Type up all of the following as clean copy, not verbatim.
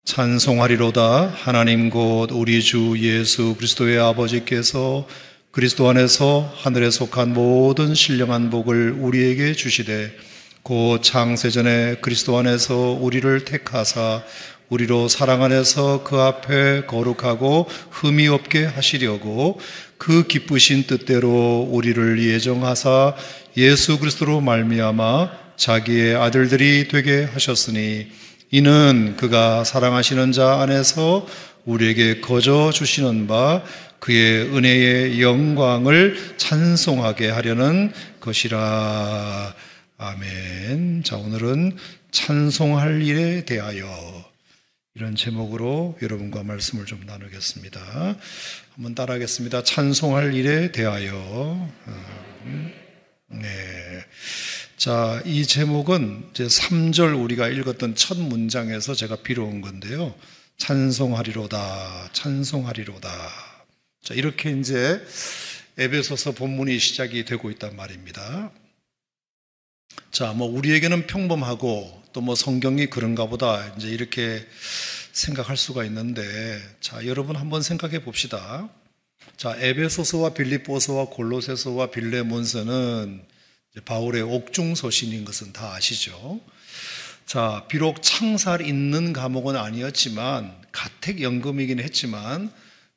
찬송하리로다. 하나님 곧 우리 주 예수 그리스도의 아버지께서 그리스도 안에서 하늘에 속한 모든 신령한 복을 우리에게 주시되 곧 창세전에 그리스도 안에서 우리를 택하사 우리로 사랑 안에서 그 앞에 거룩하고 흠이 없게 하시려고 그 기쁘신 뜻대로 우리를 예정하사 예수 그리스도로 말미암아 자기의 아들들이 되게 하셨으니 이는 그가 사랑하시는 자 안에서 우리에게 거저 주시는 바 그의 은혜의 영광을 찬송하게 하려는 것이라. 아멘. 자, 오늘은 찬송할 일에 대하여 이런 제목으로 여러분과 말씀을 좀 나누겠습니다. 한번 따라하겠습니다. 찬송할 일에 대하여. 네. 자, 이 제목은 이제 3절 우리가 읽었던 첫 문장에서 제가 빌어온 건데요. 찬송하리로다, 찬송하리로다. 자, 이렇게 이제 에베소서 본문이 시작이 되고 있단 말입니다. 자, 우리에게는 평범하고 또 성경이 그런가 보다 이제 이렇게 생각할 수가 있는데, 자, 여러분 한번 생각해 봅시다. 자, 에베소서와 빌립보서와 골로새서와 빌레몬서는 바울의 옥중서신인 것은 다 아시죠? 자, 비록 창살 있는 과목은 아니었지만 가택연금이긴 했지만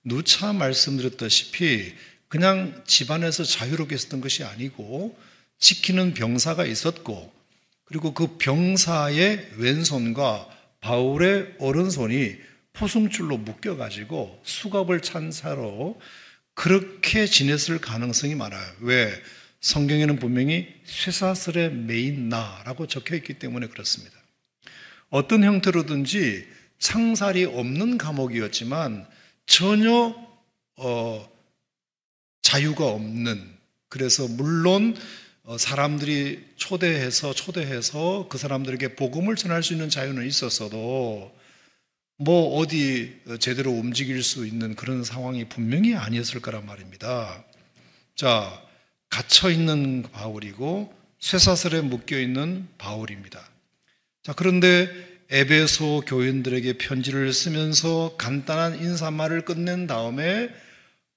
누차 말씀드렸다시피 그냥 집안에서 자유롭게 있었던 것이 아니고 지키는 병사가 있었고, 그리고 그 병사의 왼손과 바울의 오른손이 포승줄로 묶여가지고 수갑을 찬 채로 그렇게 지냈을 가능성이 많아요. 왜? 성경에는 분명히 쇠사슬에 매인나라고 적혀있기 때문에 그렇습니다. 어떤 형태로든지 창살이 없는 감옥이었지만 전혀 자유가 없는, 그래서 물론 사람들이 초대해서 그 사람들에게 복음을 전할 수 있는 자유는 있었어도 어디 제대로 움직일 수 있는 그런 상황이 분명히 아니었을 거란 말입니다. 자, 갇혀있는 바울이고 쇠사슬에 묶여있는 바울입니다. 자, 그런데 에베소 교인들에게 편지를 쓰면서 간단한 인사말을 끝낸 다음에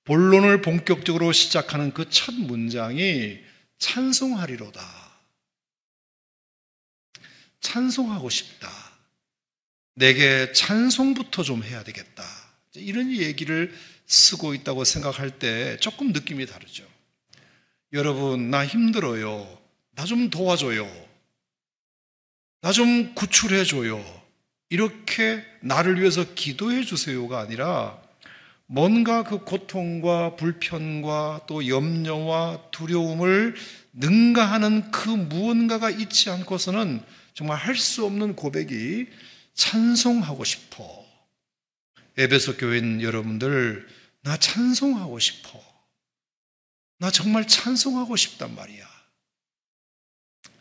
본론을 본격적으로 시작하는 그 첫 문장이 찬송하리로다. 찬송하고 싶다. 내게 찬송부터 좀 해야 되겠다. 이런 얘기를 쓰고 있다고 생각할 때 조금 느낌이 다르죠. 여러분, 나 힘들어요. 나 좀 도와줘요. 나 좀 구출해줘요. 이렇게 나를 위해서 기도해 주세요가 아니라 뭔가 그 고통과 불편과 또 염려와 두려움을 능가하는 그 무언가가 있지 않고서는 정말 할 수 없는 고백이 찬송하고 싶어. 에베소 교인 여러분들, 나 찬송하고 싶어. 나 정말 찬송하고 싶단 말이야.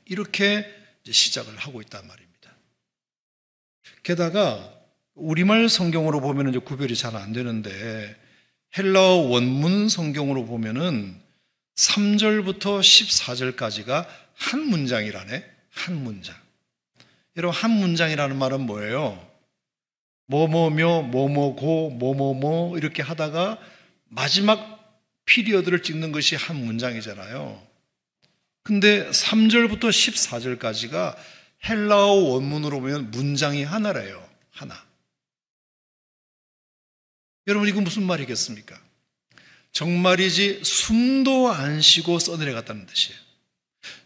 이렇게 이제 시작을 하고 있단 말입니다. 게다가 우리말 성경으로 보면 이제 구별이 잘 안 되는데 헬라어 원문 성경으로 보면은 3절부터 14절까지가 한 문장이라네. 한 문장. 여러분, 한 문장이라는 말은 뭐예요? 뭐뭐며 뭐뭐고 뭐뭐뭐 이렇게 하다가 마지막 피리어드를 찍는 것이 한 문장이잖아요. 근데 3절부터 14절까지가 헬라어 원문으로 보면 문장이 하나래요. 하나. 여러분, 이거 무슨 말이겠습니까? 정말이지 숨도 안 쉬고 써내려갔다는 뜻이에요.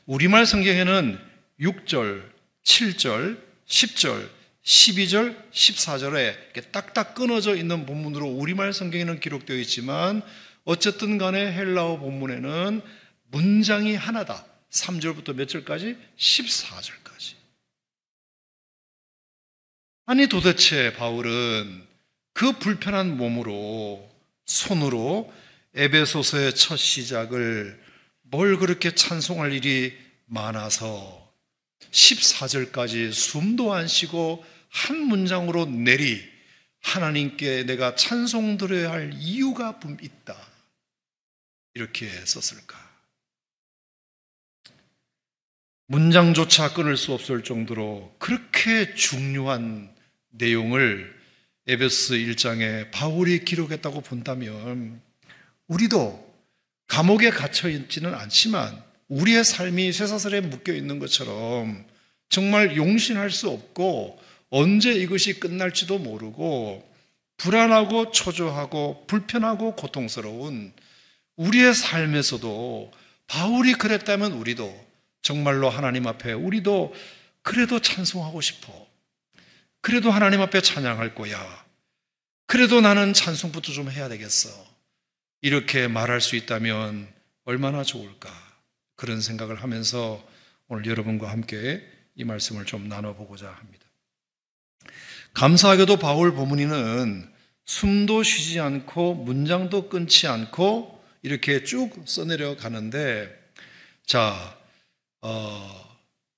우리말 성경에는 6절, 7절, 10절, 12절, 14절에 이렇게 딱딱 끊어져 있는 본문으로 우리말 성경에는 기록되어 있지만 어쨌든 간에 헬라어 본문에는 문장이 하나다. 3절부터 몇 절까지? 14절까지. 아니, 도대체 바울은 그 불편한 몸으로, 손으로 에베소서의 첫 시작을 뭘 그렇게 찬송할 일이 많아서 14절까지 숨도 안 쉬고 한 문장으로 하나님께 내가 찬송 드려야 할 이유가 있다. 이렇게 썼을까? 문장조차 끊을 수 없을 정도로 그렇게 중요한 내용을 에베소 1장에 바울이 기록했다고 본다면 우리도 감옥에 갇혀 있지는 않지만 우리의 삶이 쇠사슬에 묶여 있는 것처럼 정말 용신할 수 없고 언제 이것이 끝날지도 모르고 불안하고 초조하고 불편하고 고통스러운 우리의 삶에서도 바울이 그랬다면 우리도 정말로 하나님 앞에 우리도 그래도 찬송하고 싶어. 그래도 하나님 앞에 찬양할 거야. 그래도 나는 찬송부터 좀 해야 되겠어. 이렇게 말할 수 있다면 얼마나 좋을까. 그런 생각을 하면서 오늘 여러분과 함께 이 말씀을 좀 나눠보고자 합니다. 감사하게도 바울 본문에는 숨도 쉬지 않고 문장도 끊지 않고 이렇게 쭉 써내려 가는데, 자,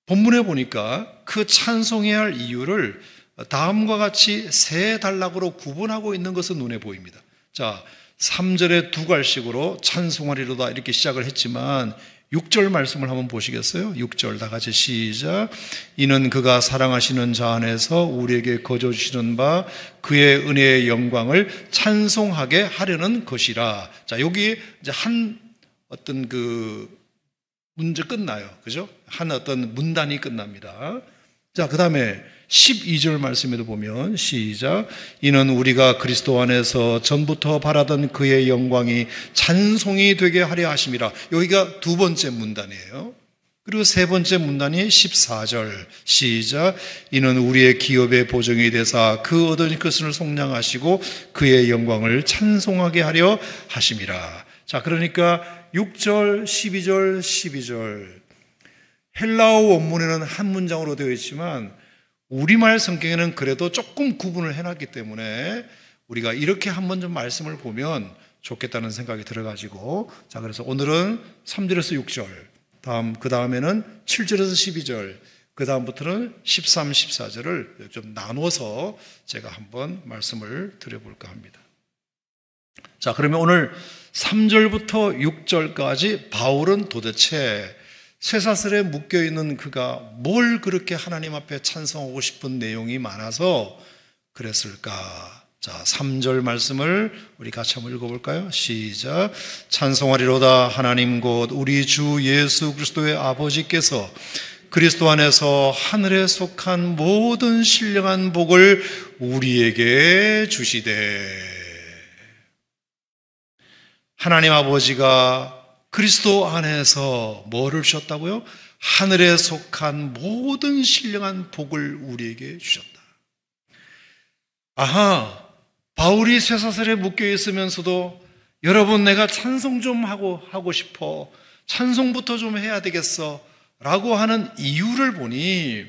본문에 보니까 그 찬송해야 할 이유를 다음과 같이 세 단락으로 구분하고 있는 것은 눈에 보입니다. 자, 3절에 두 갈씩으로 찬송하리로다 이렇게 시작을 했지만 6절 말씀을 한번 보시겠어요? 6절 다 같이 시작. 이는 그가 사랑하시는 자 안에서 우리에게 거저 주시는 바 그의 은혜의 영광을 찬송하게 하려는 것이라. 자, 여기 이제 한 어떤 그 문제 끝나요. 그죠? 한 어떤 문단이 끝납니다. 자, 그 다음에 12절 말씀에도 보면 시작. 이는 우리가 그리스도 안에서 전부터 바라던 그의 영광이 찬송이 되게 하려 하심이라. 여기가 두 번째 문단이에요. 그리고 세 번째 문단이 14절 시작. 이는 우리의 기업의 보증이 되사 그 얻은 것을 속량하시고 그의 영광을 찬송하게 하려 하심이라. 자, 그러니까 6절, 12절, 12절 헬라어 원문에는 한 문장으로 되어 있지만 우리말 성경에는 그래도 조금 구분을 해놨기 때문에 우리가 이렇게 한번 좀 말씀을 보면 좋겠다는 생각이 들어가지고, 자, 그래서 오늘은 3절에서 6절, 그 다음에는 7절에서 12절, 그 다음부터는 13, 14절을 좀 나눠서 제가 한번 말씀을 드려볼까 합니다. 자, 그러면 오늘 3절부터 6절까지 바울은 도대체 쇠사슬에 묶여있는 그가 뭘 그렇게 하나님 앞에 찬송하고 싶은 내용이 많아서 그랬을까? 자, 3절 말씀을 우리 같이 한번 읽어볼까요? 시작. 찬송하리로다 하나님 곧 우리 주 예수 그리스도의 아버지께서 그리스도 안에서 하늘에 속한 모든 신령한 복을 우리에게 주시되. 하나님 아버지가 그리스도 안에서 뭐를 주셨다고요? 하늘에 속한 모든 신령한 복을 우리에게 주셨다. 아하, 바울이 쇠사슬에 묶여 있으면서도 여러분 내가 찬송 좀 하고 싶어. 찬송부터 좀 해야 되겠어. 라고 하는 이유를 보니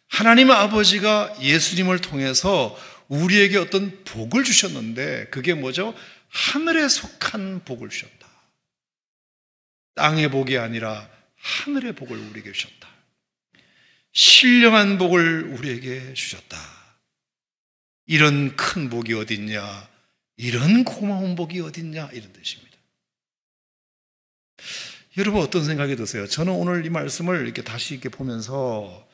하나님 아버지가 예수님을 통해서 우리에게 어떤 복을 주셨는데 그게 뭐죠? 하늘에 속한 복을 주셨다. 땅의 복이 아니라 하늘의 복을 우리에게 주셨다. 신령한 복을 우리에게 주셨다. 이런 큰 복이 어딨냐? 이런 고마운 복이 어딨냐? 이런 뜻입니다. 여러분 어떤 생각이 드세요? 저는 오늘 이 말씀을 이렇게 다시 이렇게 보면서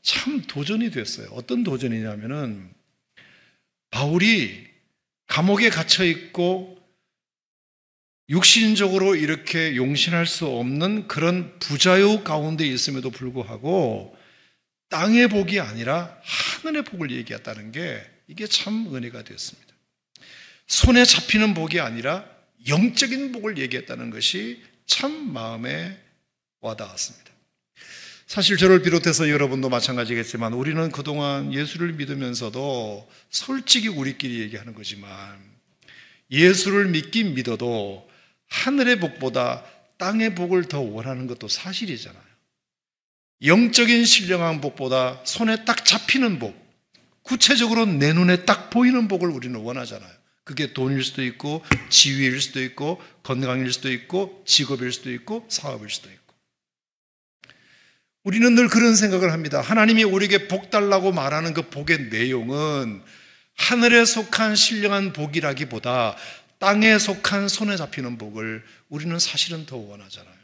참 도전이 됐어요. 어떤 도전이냐면은 바울이 감옥에 갇혀 있고 육신적으로 이렇게 용신할 수 없는 그런 부자유 가운데 있음에도 불구하고 땅의 복이 아니라 하늘의 복을 얘기했다는 게 이게 참 은혜가 되었습니다. 손에 잡히는 복이 아니라 영적인 복을 얘기했다는 것이 참 마음에 와닿았습니다. 사실 저를 비롯해서 여러분도 마찬가지겠지만 우리는 그동안 예수를 믿으면서도 솔직히 우리끼리 얘기하는 거지만 예수를 믿긴 믿어도 하늘의 복보다 땅의 복을 더 원하는 것도 사실이잖아요. 영적인 신령한 복보다 손에 딱 잡히는 복, 구체적으로 내 눈에 딱 보이는 복을 우리는 원하잖아요. 그게 돈일 수도 있고 지위일 수도 있고 건강일 수도 있고 직업일 수도 있고 사업일 수도 있고. 우리는 늘 그런 생각을 합니다. 하나님이 우리에게 복 달라고 말하는 그 복의 내용은 하늘에 속한 신령한 복이라기보다 땅에 속한 손에 잡히는 복을 우리는 사실은 더 원하잖아요.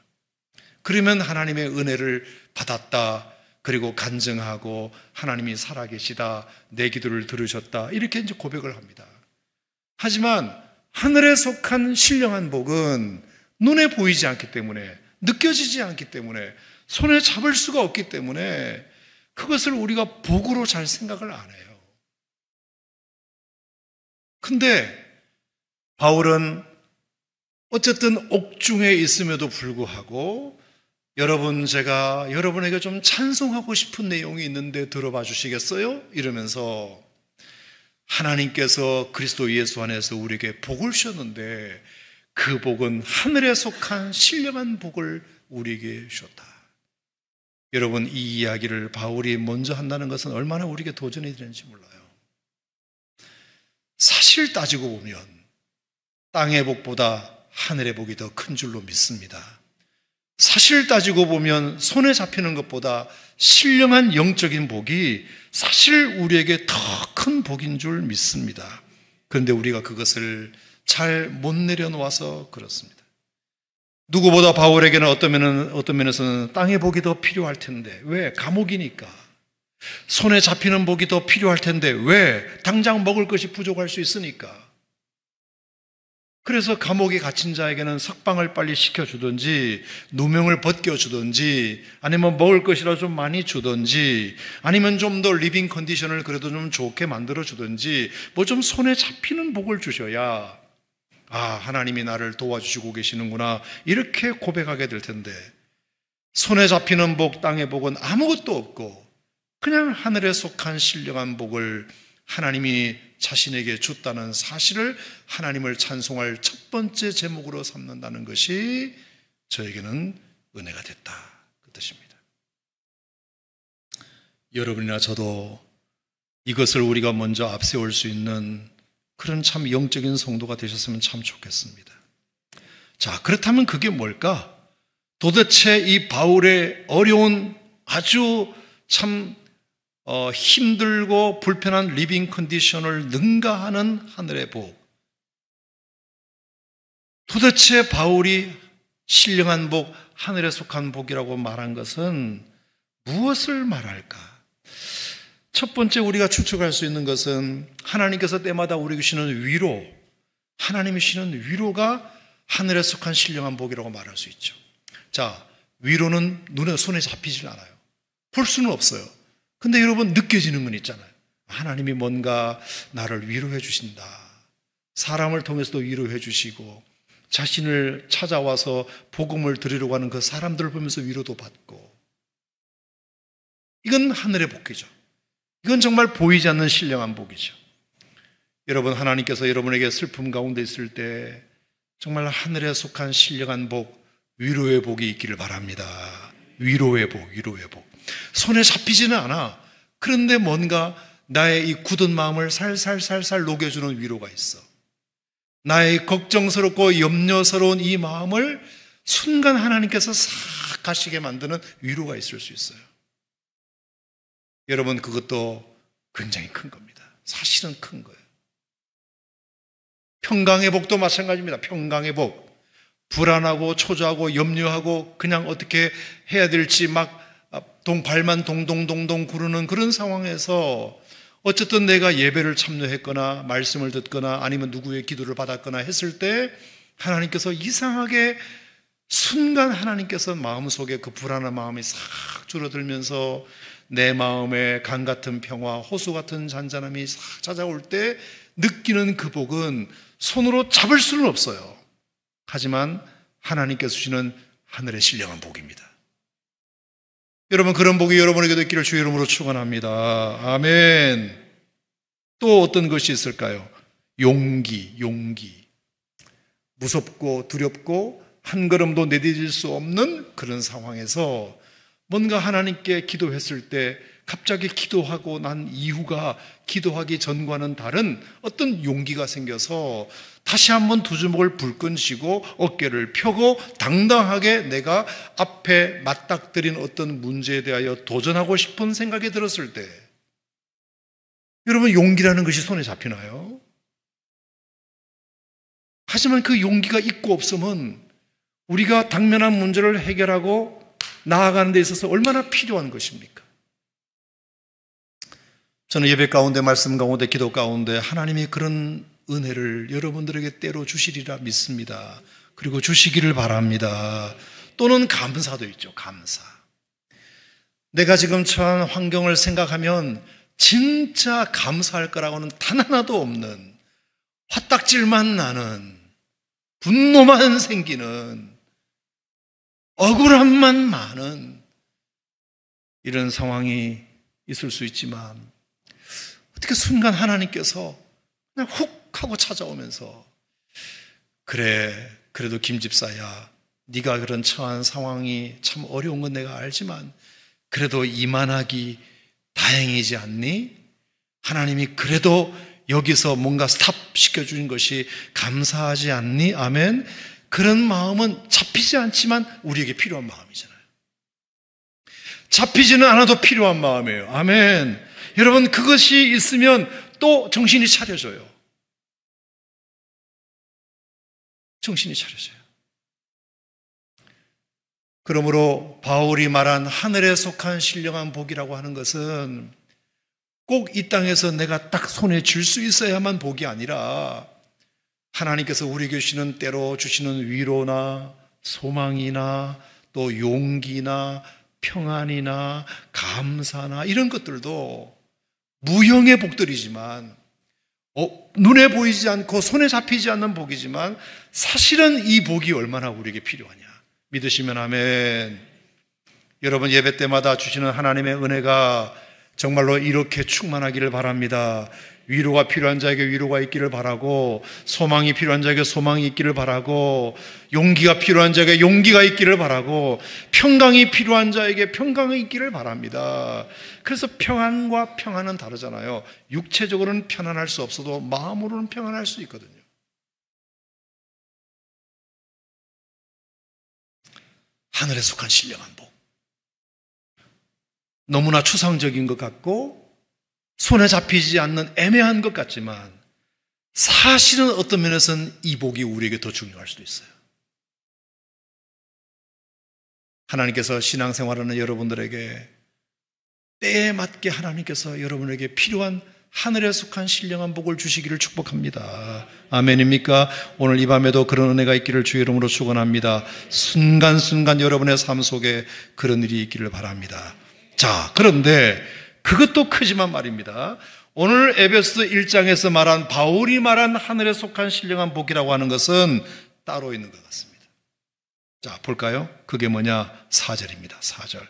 그러면 하나님의 은혜를 받았다, 그리고 간증하고 하나님이 살아계시다, 내 기도를 들으셨다, 이렇게 이제 고백을 합니다. 하지만 하늘에 속한 신령한 복은 눈에 보이지 않기 때문에, 느껴지지 않기 때문에, 손에 잡을 수가 없기 때문에 그것을 우리가 복으로 잘 생각을 안 해요. 근데 바울은 어쨌든 옥중에 있음에도 불구하고 여러분, 제가 여러분에게 좀 찬송하고 싶은 내용이 있는데 들어봐 주시겠어요? 이러면서 하나님께서 그리스도 예수 안에서 우리에게 복을 주셨는데 그 복은 하늘에 속한 신령한 복을 우리에게 주셨다. 여러분, 이 이야기를 바울이 먼저 한다는 것은 얼마나 우리에게 도전이 되는지 몰라요. 사실 따지고 보면 땅의 복보다 하늘의 복이 더 큰 줄로 믿습니다. 사실 따지고 보면 손에 잡히는 것보다 신령한 영적인 복이 사실 우리에게 더 큰 복인 줄 믿습니다. 그런데 우리가 그것을 잘 못 내려놓아서 그렇습니다. 누구보다 바울에게는 어떤 면에서는 땅의 복이 더 필요할 텐데, 왜? 감옥이니까. 손에 잡히는 복이 더 필요할 텐데, 왜? 당장 먹을 것이 부족할 수 있으니까. 그래서 감옥에 갇힌 자에게는 석방을 빨리 시켜주든지, 누명을 벗겨주든지, 아니면 먹을 것이라도 좀 많이 주든지, 아니면 좀 더 리빙 컨디션을 그래도 좀 좋게 만들어주든지, 뭐 좀 손에 잡히는 복을 주셔야, 아, 하나님이 나를 도와주시고 계시는구나, 이렇게 고백하게 될 텐데, 손에 잡히는 복, 땅의 복은 아무것도 없고 그냥 하늘에 속한 신령한 복을 하나님이 자신에게 줬다는 사실을 하나님을 찬송할 첫 번째 제목으로 삼는다는 것이 저에게는 은혜가 됐다, 그 뜻입니다. 여러분이나 저도 이것을 우리가 먼저 앞세울 수 있는 그런 참 영적인 성도가 되셨으면 참 좋겠습니다. 자, 그렇다면 그게 뭘까? 도대체 이 바울의 어려운, 아주 참 힘들고 불편한 리빙 컨디션을 능가하는 하늘의 복, 도대체 바울이 신령한 복, 하늘에 속한 복이라고 말한 것은 무엇을 말할까? 첫 번째 우리가 추측할 수 있는 것은 하나님께서 때마다 우리에게 주시는 위로, 하나님이 주시는 위로가 하늘에 속한 신령한 복이라고 말할 수 있죠. 자, 위로는 눈에 손에 잡히질 않아요. 볼 수는 없어요. 근데 여러분, 느껴지는 건 있잖아요. 하나님이 뭔가 나를 위로해 주신다. 사람을 통해서도 위로해 주시고, 자신을 찾아와서 복음을 드리려고 하는 그 사람들을 보면서 위로도 받고, 이건 하늘의 복이죠. 이건 정말 보이지 않는 신령한 복이죠. 여러분, 하나님께서 여러분에게 슬픔 가운데 있을 때 정말 하늘에 속한 신령한 복, 위로의 복이 있기를 바랍니다. 위로의 복, 위로의 복. 손에 잡히지는 않아. 그런데 뭔가 나의 이 굳은 마음을 살살살살 녹여주는 위로가 있어. 나의 걱정스럽고 염려스러운 이 마음을 순간 하나님께서 싹 가시게 만드는 위로가 있을 수 있어요. 여러분, 그것도 굉장히 큰 겁니다. 사실은 큰 거예요. 평강의 복도 마찬가지입니다. 평강의 복. 불안하고 초조하고 염려하고 그냥 어떻게 해야 될지 막 발만 동동동동 구르는 그런 상황에서 어쨌든 내가 예배를 참여했거나 말씀을 듣거나 아니면 누구의 기도를 받았거나 했을 때 하나님께서 이상하게 순간 하나님께서 마음속에 그 불안한 마음이 싹 줄어들면서 내 마음에 강 같은 평화, 호수 같은 잔잔함이 싹 찾아올 때 느끼는 그 복은 손으로 잡을 수는 없어요. 하지만 하나님께서 주시는 하늘의 신령한 복입니다. 여러분, 그런 복이 여러분에게도 있기를 주의 이름으로 축원합니다. 아멘. 또 어떤 것이 있을까요? 용기. 무섭고 두렵고 한 걸음도 내디딜 수 없는 그런 상황에서 뭔가 하나님께 기도했을 때 갑자기 기도하고 난 이후가 기도하기 전과는 다른 어떤 용기가 생겨서 다시 한번 두 주먹을 불끈 쥐고 어깨를 펴고 당당하게 내가 앞에 맞닥뜨린 어떤 문제에 대하여 도전하고 싶은 생각이 들었을 때, 여러분, 용기라는 것이 손에 잡히나요? 하지만 그 용기가 있고 없으면 우리가 당면한 문제를 해결하고 나아가는 데 있어서 얼마나 필요한 것입니까? 저는 예배 가운데, 말씀 가운데, 기도 가운데 하나님이 그런 은혜를 여러분들에게 때로 주시리라 믿습니다. 그리고 주시기를 바랍니다. 또는 감사도 있죠. 감사. 내가 지금 처한 환경을 생각하면 진짜 감사할 거라고는 단 하나도 없는, 화딱질만 나는, 분노만 생기는, 억울함만 많은 이런 상황이 있을 수 있지만, 어떻게 순간 하나님께서 그냥 훅 하고 찾아오면서, 그래, 그래도 김집사야, 네가 그런 처한 상황이 참 어려운 건 내가 알지만 그래도 이만하기 다행이지 않니? 하나님이 그래도 여기서 뭔가 스탑 시켜주는 것이 감사하지 않니? 아멘. 그런 마음은 잡히지 않지만 우리에게 필요한 마음이잖아요. 잡히지는 않아도 필요한 마음이에요. 아멘. 여러분, 그것이 있으면 또 정신이 차려져요. 정신이 차려져요. 그러므로 바울이 말한 하늘에 속한 신령한 복이라고 하는 것은 꼭 이 땅에서 내가 딱 손에 쥘 수 있어야만 복이 아니라, 하나님께서 우리에게 주시는, 때로 주시는 위로나 소망이나 또 용기나 평안이나 감사나 이런 것들도 무형의 복들이지만, 눈에 보이지 않고 손에 잡히지 않는 복이지만 사실은 이 복이 얼마나 우리에게 필요하냐 믿으시면 아멘. 여러분, 예배 때마다 주시는 하나님의 은혜가 정말로 이렇게 충만하기를 바랍니다. 위로가 필요한 자에게 위로가 있기를 바라고, 소망이 필요한 자에게 소망이 있기를 바라고, 용기가 필요한 자에게 용기가 있기를 바라고, 평강이 필요한 자에게 평강이 있기를 바랍니다. 그래서 평안과 평안은 다르잖아요. 육체적으로는 편안할 수 없어도 마음으로는 평안할 수 있거든요. 하늘에 속한 신령한 복. 너무나 추상적인 것 같고 손에 잡히지 않는 애매한 것 같지만 사실은 어떤 면에서는 이 복이 우리에게 더 중요할 수도 있어요. 하나님께서 신앙생활하는 여러분들에게 때에 맞게 하나님께서 여러분에게 필요한 하늘에 속한 신령한 복을 주시기를 축복합니다. 아멘입니까? 오늘 이 밤에도 그런 은혜가 있기를 주의 이름으로 축원합니다. 순간순간 여러분의 삶 속에 그런 일이 있기를 바랍니다. 자, 그런데 그것도 크지만 말입니다. 오늘 에베소서 1장에서 말한, 바울이 말한 하늘에 속한 신령한 복이라고 하는 것은 따로 있는 것 같습니다. 자, 볼까요? 그게 뭐냐? 4절입니다. 4절.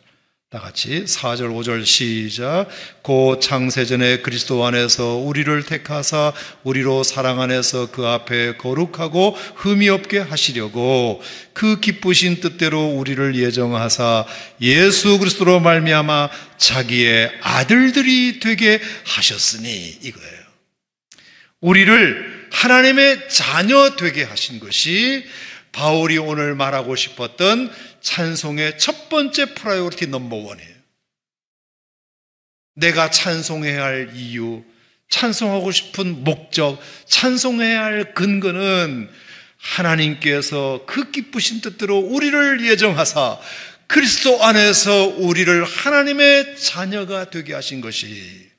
다 같이 4절 5절 시작. 고 창세전에 그리스도 안에서 우리를 택하사 우리로 사랑 안에서 그 앞에 거룩하고 흠이 없게 하시려고 그 기쁘신 뜻대로 우리를 예정하사 예수 그리스도로 말미암아 자기의 아들들이 되게 하셨으니, 이거예요. 우리를 하나님의 자녀 되게 하신 것이 바울이 오늘 말하고 싶었던 찬송의 첫 번째 프라이오리티 넘버원이에요. 내가 찬송해야 할 이유, 찬송하고 싶은 목적, 찬송해야 할 근거는 하나님께서 그 기쁘신 뜻대로 우리를 예정하사 그리스도 안에서 우리를 하나님의 자녀가 되게 하신 것이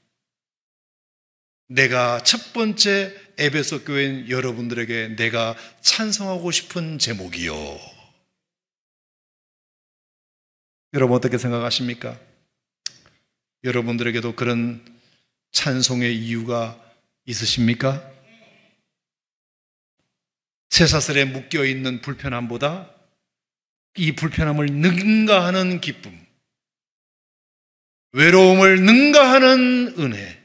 내가 첫 번째 에베소 교회인 여러분들에게 내가 찬송하고 싶은 제목이요. 여러분 어떻게 생각하십니까? 여러분들에게도 그런 찬송의 이유가 있으십니까? 쇠사슬에 묶여있는 불편함보다 이 불편함을 능가하는 기쁨, 외로움을 능가하는 은혜,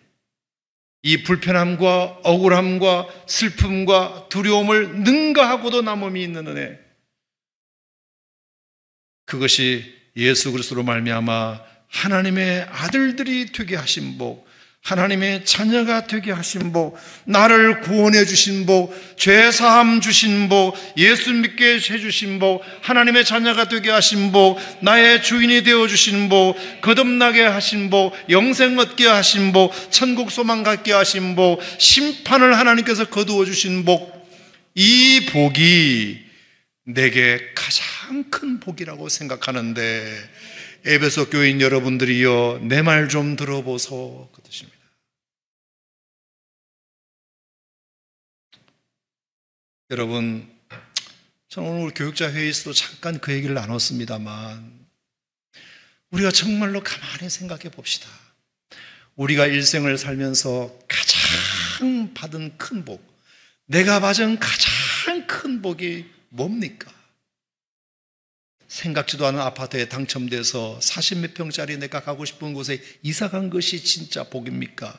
이 불편함과 억울함과 슬픔과 두려움을 능가하고도 남음이 있는 은혜, 그것이 예수 그리스도로 말미암아 하나님의 아들들이 되게 하신 복, 하나님의 자녀가 되게 하신 복, 나를 구원해 주신 복, 죄사함 주신 복, 예수 믿게 해주신 복, 하나님의 자녀가 되게 하신 복, 나의 주인이 되어주신 복, 거듭나게 하신 복, 영생 얻게 하신 복, 천국 소망 갖게 하신 복, 심판을 하나님께서 거두어 주신 복, 이 복이 내게 가장 큰 복이라고 생각하는데, 에베소 교인 여러분들이여 내 말 좀 들어보소, 그 뜻입니다. 여러분, 저는 오늘 교육자 회의에서도 잠깐 그 얘기를 나눴습니다만 우리가 정말로 가만히 생각해 봅시다. 우리가 일생을 살면서 가장 받은 큰 복, 내가 받은 가장 큰 복이 뭡니까? 생각지도 않은 아파트에 당첨돼서 40몇 평짜리 내가 가고 싶은 곳에 이사 간 것이 진짜 복입니까?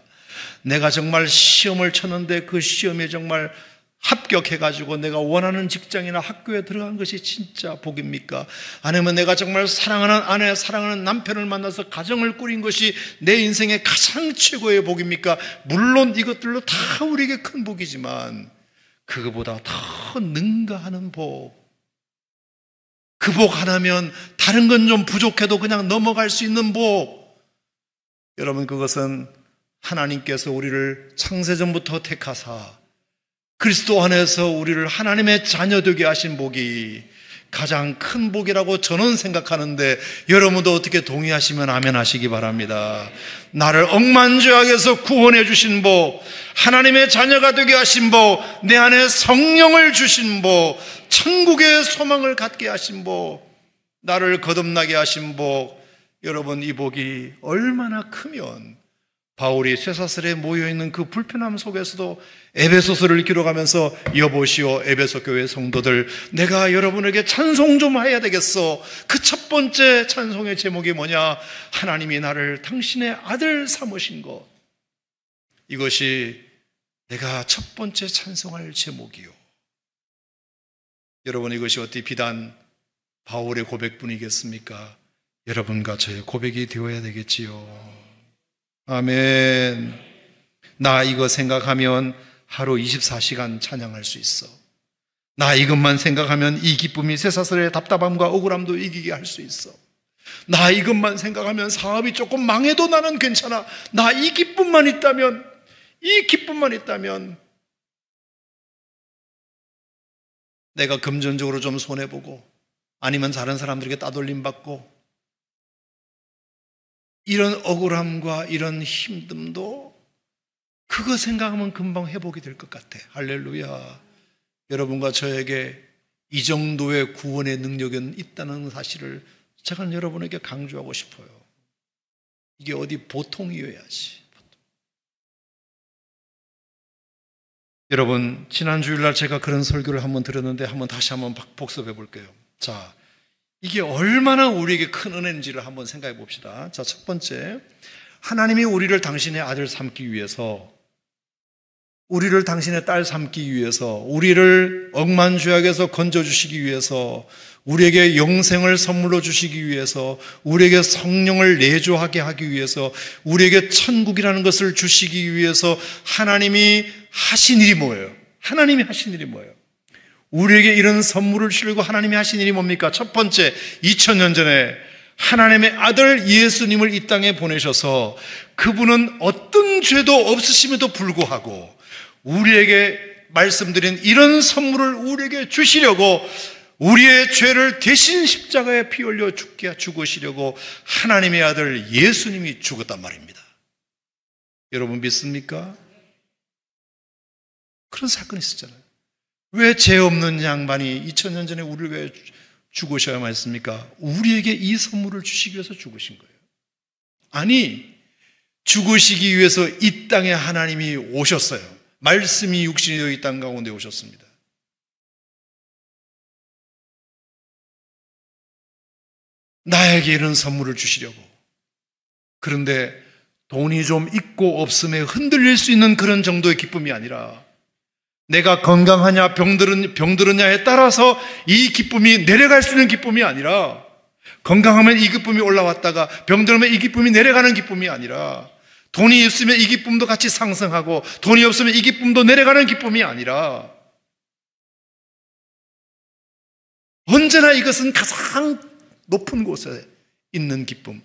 내가 정말 시험을 쳤는데 그 시험에 정말 합격해가지고 내가 원하는 직장이나 학교에 들어간 것이 진짜 복입니까? 아니면 내가 정말 사랑하는 아내, 사랑하는 남편을 만나서 가정을 꾸린 것이 내 인생의 가장 최고의 복입니까? 물론 이것들로 다 우리에게 큰 복이지만 그거보다 더 능가하는 복, 그 복 하나면 다른 건 좀 부족해도 그냥 넘어갈 수 있는 복, 여러분, 그것은 하나님께서 우리를 창세전부터 택하사 그리스도 안에서 우리를 하나님의 자녀 되게 하신 복이 가장 큰 복이라고 저는 생각하는데, 여러분도 어떻게 동의하시면 아멘 하시기 바랍니다. 나를 억만죄악에서 구원해 주신 복, 하나님의 자녀가 되게 하신 복, 내 안에 성령을 주신 복, 천국의 소망을 갖게 하신 복, 나를 거듭나게 하신 복, 여러분, 이 복이 얼마나 크면 바울이 쇠사슬에 모여있는 그 불편함 속에서도 에베소서를 기록하면서 여보시오 에베소 교회 성도들, 내가 여러분에게 찬송 좀 해야 되겠어. 그 첫 번째 찬송의 제목이 뭐냐? 하나님이 나를 당신의 아들 삼으신 것. 이것이 내가 첫 번째 찬송할 제목이요. 여러분, 이것이 어떻게 비단 바울의 고백뿐이겠습니까? 여러분과 저의 고백이 되어야 되겠지요. 아멘. 나 이거 생각하면 하루 24시간 찬양할 수 있어. 나 이것만 생각하면 이 기쁨이 쇠사슬의 답답함과 억울함도 이기게 할 수 있어. 나 이것만 생각하면 사업이 조금 망해도 나는 괜찮아. 나 이 기쁨만 있다면, 이 기쁨만 있다면 내가 금전적으로 좀 손해보고 아니면 다른 사람들에게 따돌림 받고 이런 억울함과 이런 힘듦도 그거 생각하면 금방 회복이 될 것 같아. 할렐루야. 여러분과 저에게 이 정도의 구원의 능력은 있다는 사실을 제가 여러분에게 강조하고 싶어요. 이게 어디 보통이어야지. 여러분, 지난 주일날 제가 그런 설교를 한번 들었는데 다시 한번 복습해 볼게요. 자, 이게 얼마나 우리에게 큰 은혜인지를 한번 생각해 봅시다. 자, 첫 번째, 하나님이 우리를 당신의 아들 삼기 위해서, 우리를 당신의 딸 삼기 위해서, 우리를 억만죄악에서 건져주시기 위해서, 우리에게 영생을 선물로 주시기 위해서, 우리에게 성령을 내조하게 하기 위해서, 우리에게 천국이라는 것을 주시기 위해서 하나님이 하신 일이 뭐예요? 하나님이 하신 일이 뭐예요? 우리에게 이런 선물을 주려고 하나님이 하신 일이 뭡니까? 첫 번째, 2000년 전에 하나님의 아들 예수님을 이 땅에 보내셔서 그분은 어떤 죄도 없으심에도 불구하고 우리에게 말씀드린 이런 선물을 우리에게 주시려고, 우리의 죄를 대신 십자가에 피 흘려 죽으시려고 하나님의 아들 예수님이 죽었단 말입니다. 여러분 믿습니까? 그런 사건이 있었잖아요. 왜 죄 없는 양반이 2000년 전에 우리를 왜 죽으셔야만 했습니까? 우리에게 이 선물을 주시기 위해서 죽으신 거예요. 아니, 죽으시기 위해서 이 땅에 하나님이 오셨어요. 말씀이 육신이 되어 이 땅 가운데 오셨습니다. 나에게 이런 선물을 주시려고. 그런데 돈이 좀 있고 없음에 흔들릴 수 있는 그런 정도의 기쁨이 아니라, 내가 건강하냐 병들었냐에 따라서 이 기쁨이 내려갈 수 있는 기쁨이 아니라, 건강하면 이 기쁨이 올라왔다가 병들면 이 기쁨이 내려가는 기쁨이 아니라, 돈이 있으면 이 기쁨도 같이 상승하고 돈이 없으면 이 기쁨도 내려가는 기쁨이 아니라, 언제나 이것은 가장 높은 곳에 있는 기쁨,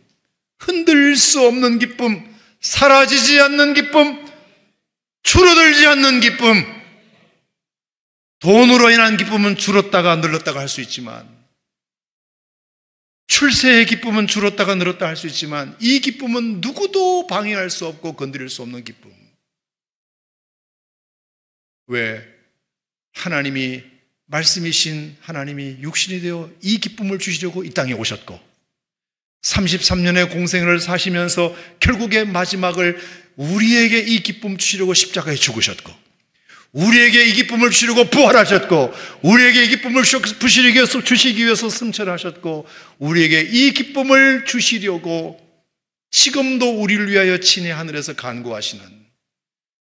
흔들릴 수 없는 기쁨, 사라지지 않는 기쁨, 줄어들지 않는 기쁨. 돈으로 인한 기쁨은 줄었다가 늘었다가 할 수 있지만, 출세의 기쁨은 줄었다가 늘었다 할 수 있지만, 이 기쁨은 누구도 방해할 수 없고 건드릴 수 없는 기쁨. 왜? 하나님이 말씀이신 하나님이 육신이 되어 이 기쁨을 주시려고 이 땅에 오셨고 33년의 공생을 사시면서 결국에 마지막을 우리에게 이 기쁨 주시려고 십자가에 죽으셨고 우리에게 이 기쁨을 주시려고 부활하셨고 우리에게 이 기쁨을 주시기 위해서 승천하셨고 우리에게 이 기쁨을 주시려고 지금도 우리를 위하여 친히 하늘에서 간구하시는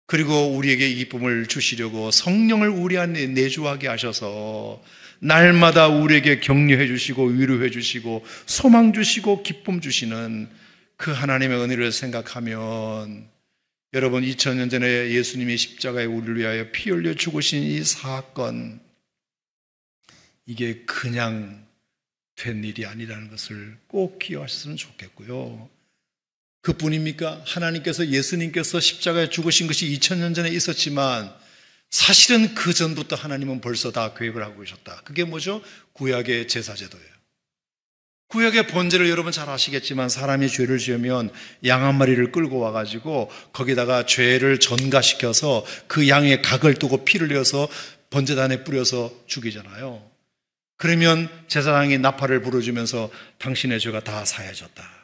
그리고 우리에게 이 기쁨을 주시려고 성령을 우리 안에 내주하게 하셔서 날마다 우리에게 격려해 주시고 위로해 주시고 소망 주시고 기쁨 주시는 그 하나님의 은혜를 생각하면 여러분 2000년 전에 예수님이 십자가에 우리를 위하여 피 흘려 죽으신 이 사건 이게 그냥 된 일이 아니라는 것을 꼭 기억하셨으면 좋겠고요. 그뿐입니까? 하나님께서 예수님께서 십자가에 죽으신 것이 2000년 전에 있었지만 사실은 그 전부터 하나님은 벌써 다 계획을 하고 계셨다. 그게 뭐죠? 구약의 제사제도예요. 구약의 번제를 여러분 잘 아시겠지만 사람이 죄를 지으면 양 한 마리를 끌고 와가지고 거기다가 죄를 전가시켜서 그 양의 각을 두고 피를 내어서 번제단에 뿌려서 죽이잖아요. 그러면 제사장이 나팔을 불어주면서 당신의 죄가 다 사해졌다.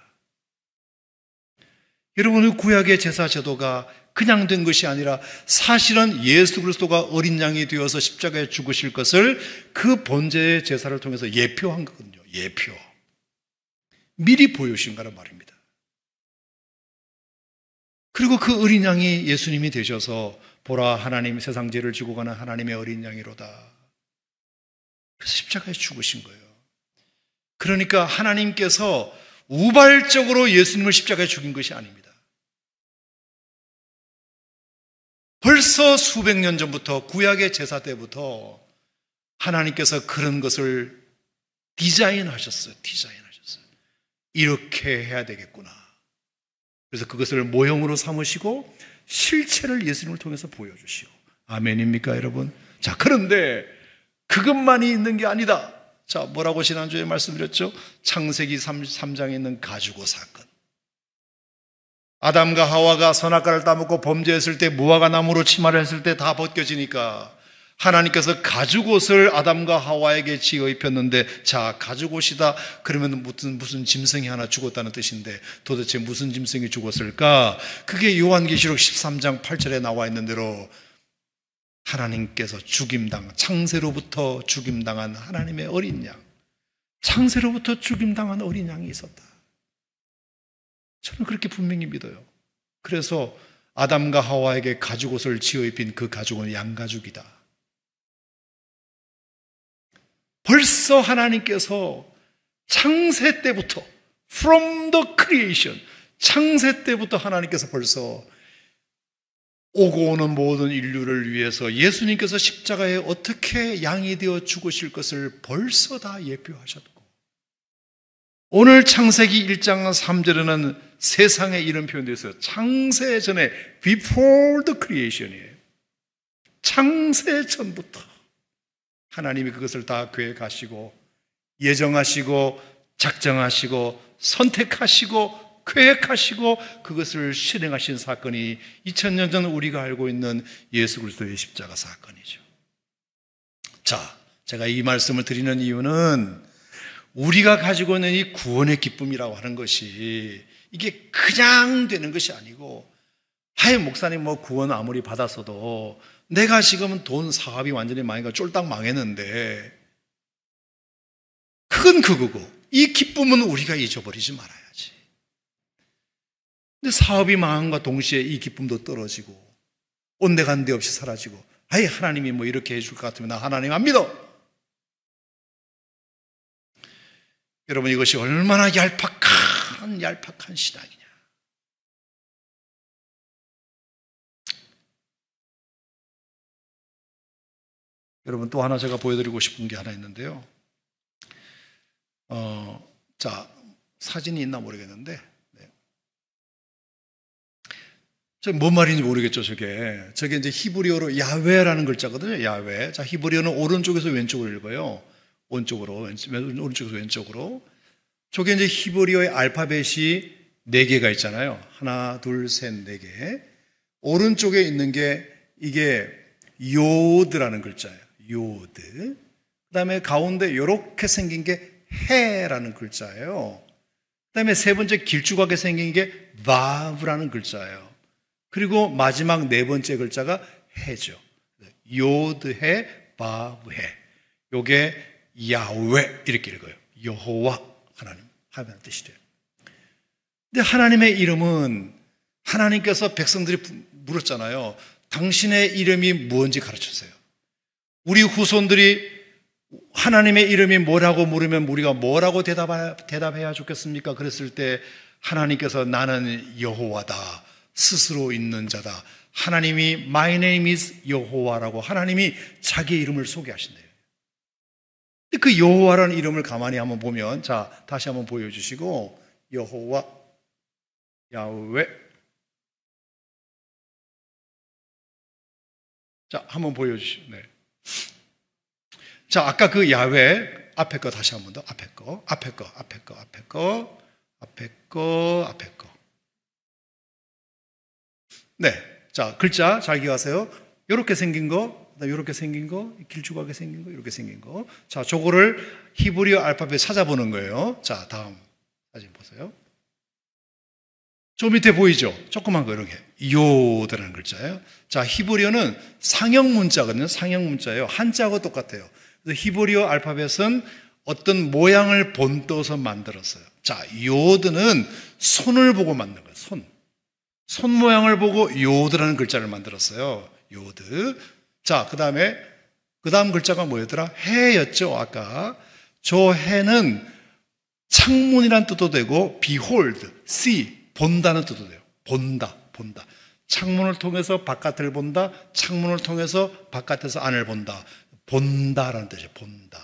여러분, 구약의 제사 제도가 그냥 된 것이 아니라 사실은 예수 그리스도가 어린 양이 되어서 십자가에 죽으실 것을 그 번제의 제사를 통해서 예표한 거거든요. 예표. 미리 보여주신 거란 말입니다. 그리고 그 어린 양이 예수님이 되셔서 보라 하나님 세상 죄를 지고 가는 하나님의 어린 양이로다. 그래서 십자가에 죽으신 거예요. 그러니까 하나님께서 우발적으로 예수님을 십자가에 죽인 것이 아닙니다. 벌써 수백 년 전부터 구약의 제사 때부터 하나님께서 그런 것을 디자인하셨어요. 이렇게 해야 되겠구나. 그래서 그것을 모형으로 삼으시고 실체를 예수님을 통해서 보여주시고. 아멘입니까, 여러분? 자, 그런데 그것만이 있는 게 아니다. 자, 뭐라고 지난주에 말씀드렸죠? 창세기 33장에 있는 가죽옷 사건. 아담과 하와가 선악과를 따먹고 범죄했을 때 무화과 나무로 치마를 했을 때 다 벗겨지니까 하나님께서 가죽옷을 아담과 하와에게 지어 입혔는데 자, 가죽옷이다. 그러면 무슨 짐승이 하나 죽었다는 뜻인데 도대체 무슨 짐승이 죽었을까? 그게 요한계시록 13장 8절에 나와 있는 대로 하나님께서 창세로부터 죽임당한 하나님의 어린 양, 창세로부터 죽임당한 어린 양이 있었다. 저는 그렇게 분명히 믿어요. 그래서 아담과 하와에게 가죽옷을 지어 입힌 그 가죽은 양가죽이다. 벌써 하나님께서 창세 때부터 from the creation, 창세 때부터 하나님께서 벌써 오고 오는 모든 인류를 위해서 예수님께서 십자가에 어떻게 양이 되어 죽으실 것을 벌써 다 예표하셨고 오늘 창세기 1장 3절에는 세상에 이런 표현되어 있어요. 창세 전에 before the creation이에요. 창세 전부터 하나님이 그것을 다 계획하시고 예정하시고 작정하시고 선택하시고 계획하시고 그것을 실행하신 사건이 2000년 전 우리가 알고 있는 예수 그리스도의 십자가 사건이죠. 자, 제가 이 말씀을 드리는 이유는 우리가 가지고 있는 이 구원의 기쁨이라고 하는 것이 이게 그냥 되는 것이 아니고 하여 목사님 뭐 구원 아무리 받았어도 내가 지금은 돈 사업이 완전히 망해가 쫄딱 망했는데 그건 그거고 이 기쁨은 우리가 잊어버리지 말아야지. 근데 사업이 망한과 동시에 이 기쁨도 떨어지고 온데간데 없이 사라지고 아예 하나님이 뭐 이렇게 해줄 것 같으면 나 하나님 안 믿어. 여러분 이것이 얼마나 얄팍한 신앙이냐. 여러분 또 하나 제가 보여드리고 싶은 게 하나 있는데요. 자, 사진이 있나 모르겠는데 뭔 말인지 모르겠죠. 저게 이제 히브리어로 야훼라는 글자거든요. 야훼. 자, 히브리어는 오른쪽에서 왼쪽으로 읽어요. 오른쪽에서 왼쪽으로. 저게 이제 히브리어의 알파벳이 4개가 있잖아요. 하나, 둘, 셋, 4개. 오른쪽에 있는 게 이게 요드라는 글자예요. 요드. 그 다음에 가운데 이렇게 생긴 게 해라는 글자예요. 그 다음에 세 번째 길쭉하게 생긴 게 바브라는 글자예요. 그리고 마지막 네 번째 글자가 해죠. 요드해, 바브해. 요게 야훼 이렇게 읽어요. 여호와 하나님 하나님의 뜻이 돼요. 근데 하나님의 이름은 하나님께서 백성들이 물었잖아요. 당신의 이름이 뭔지 가르쳐주세요. 우리 후손들이 하나님의 이름이 뭐라고 물으면 우리가 뭐라고 대답해야 좋겠습니까? 그랬을 때 하나님께서 나는 여호와다, 스스로 있는 자다. 하나님이 My name is 여호와라고 하나님이 자기 이름을 소개하신대요. 그 여호와라는 이름을 가만히 한번 보면, 자, 다시 한번 보여주시고, 여호와, 야훼. 자, 한번 보여주시죠. 네. 자, 아까 그 야훼, 앞에 거 다시 한번 더, 앞에 거. 네. 자, 글자 잘 기억하세요. 이렇게 생긴 거, 이렇게 생긴 거, 길쭉하게 생긴 거, 이렇게 생긴 거. 자, 저거를 히브리어 알파벳 찾아보는 거예요. 자, 다음 사진 보세요. 저 밑에 보이죠? 조그만 거 이렇게. 요드라는 글자예요. 자, 히브리어는 상형 문자거든요. 상형 문자예요. 한자하고 똑같아요. 그래서 히브리어 알파벳은 어떤 모양을 본떠서 만들었어요. 자, 요드는 손을 보고 만든 거예요. 손 모양을 보고 요드라는 글자를 만들었어요. 요드. 자, 그 다음 글자가 뭐였더라? 해였죠, 아까. 저 해는 창문이란 뜻도 되고, behold, see, 본다는 뜻도 돼요. 본다. 창문을 통해서 바깥을 본다. 창문을 통해서 바깥에서 안을 본다. 본다라는 뜻이에요. 본다.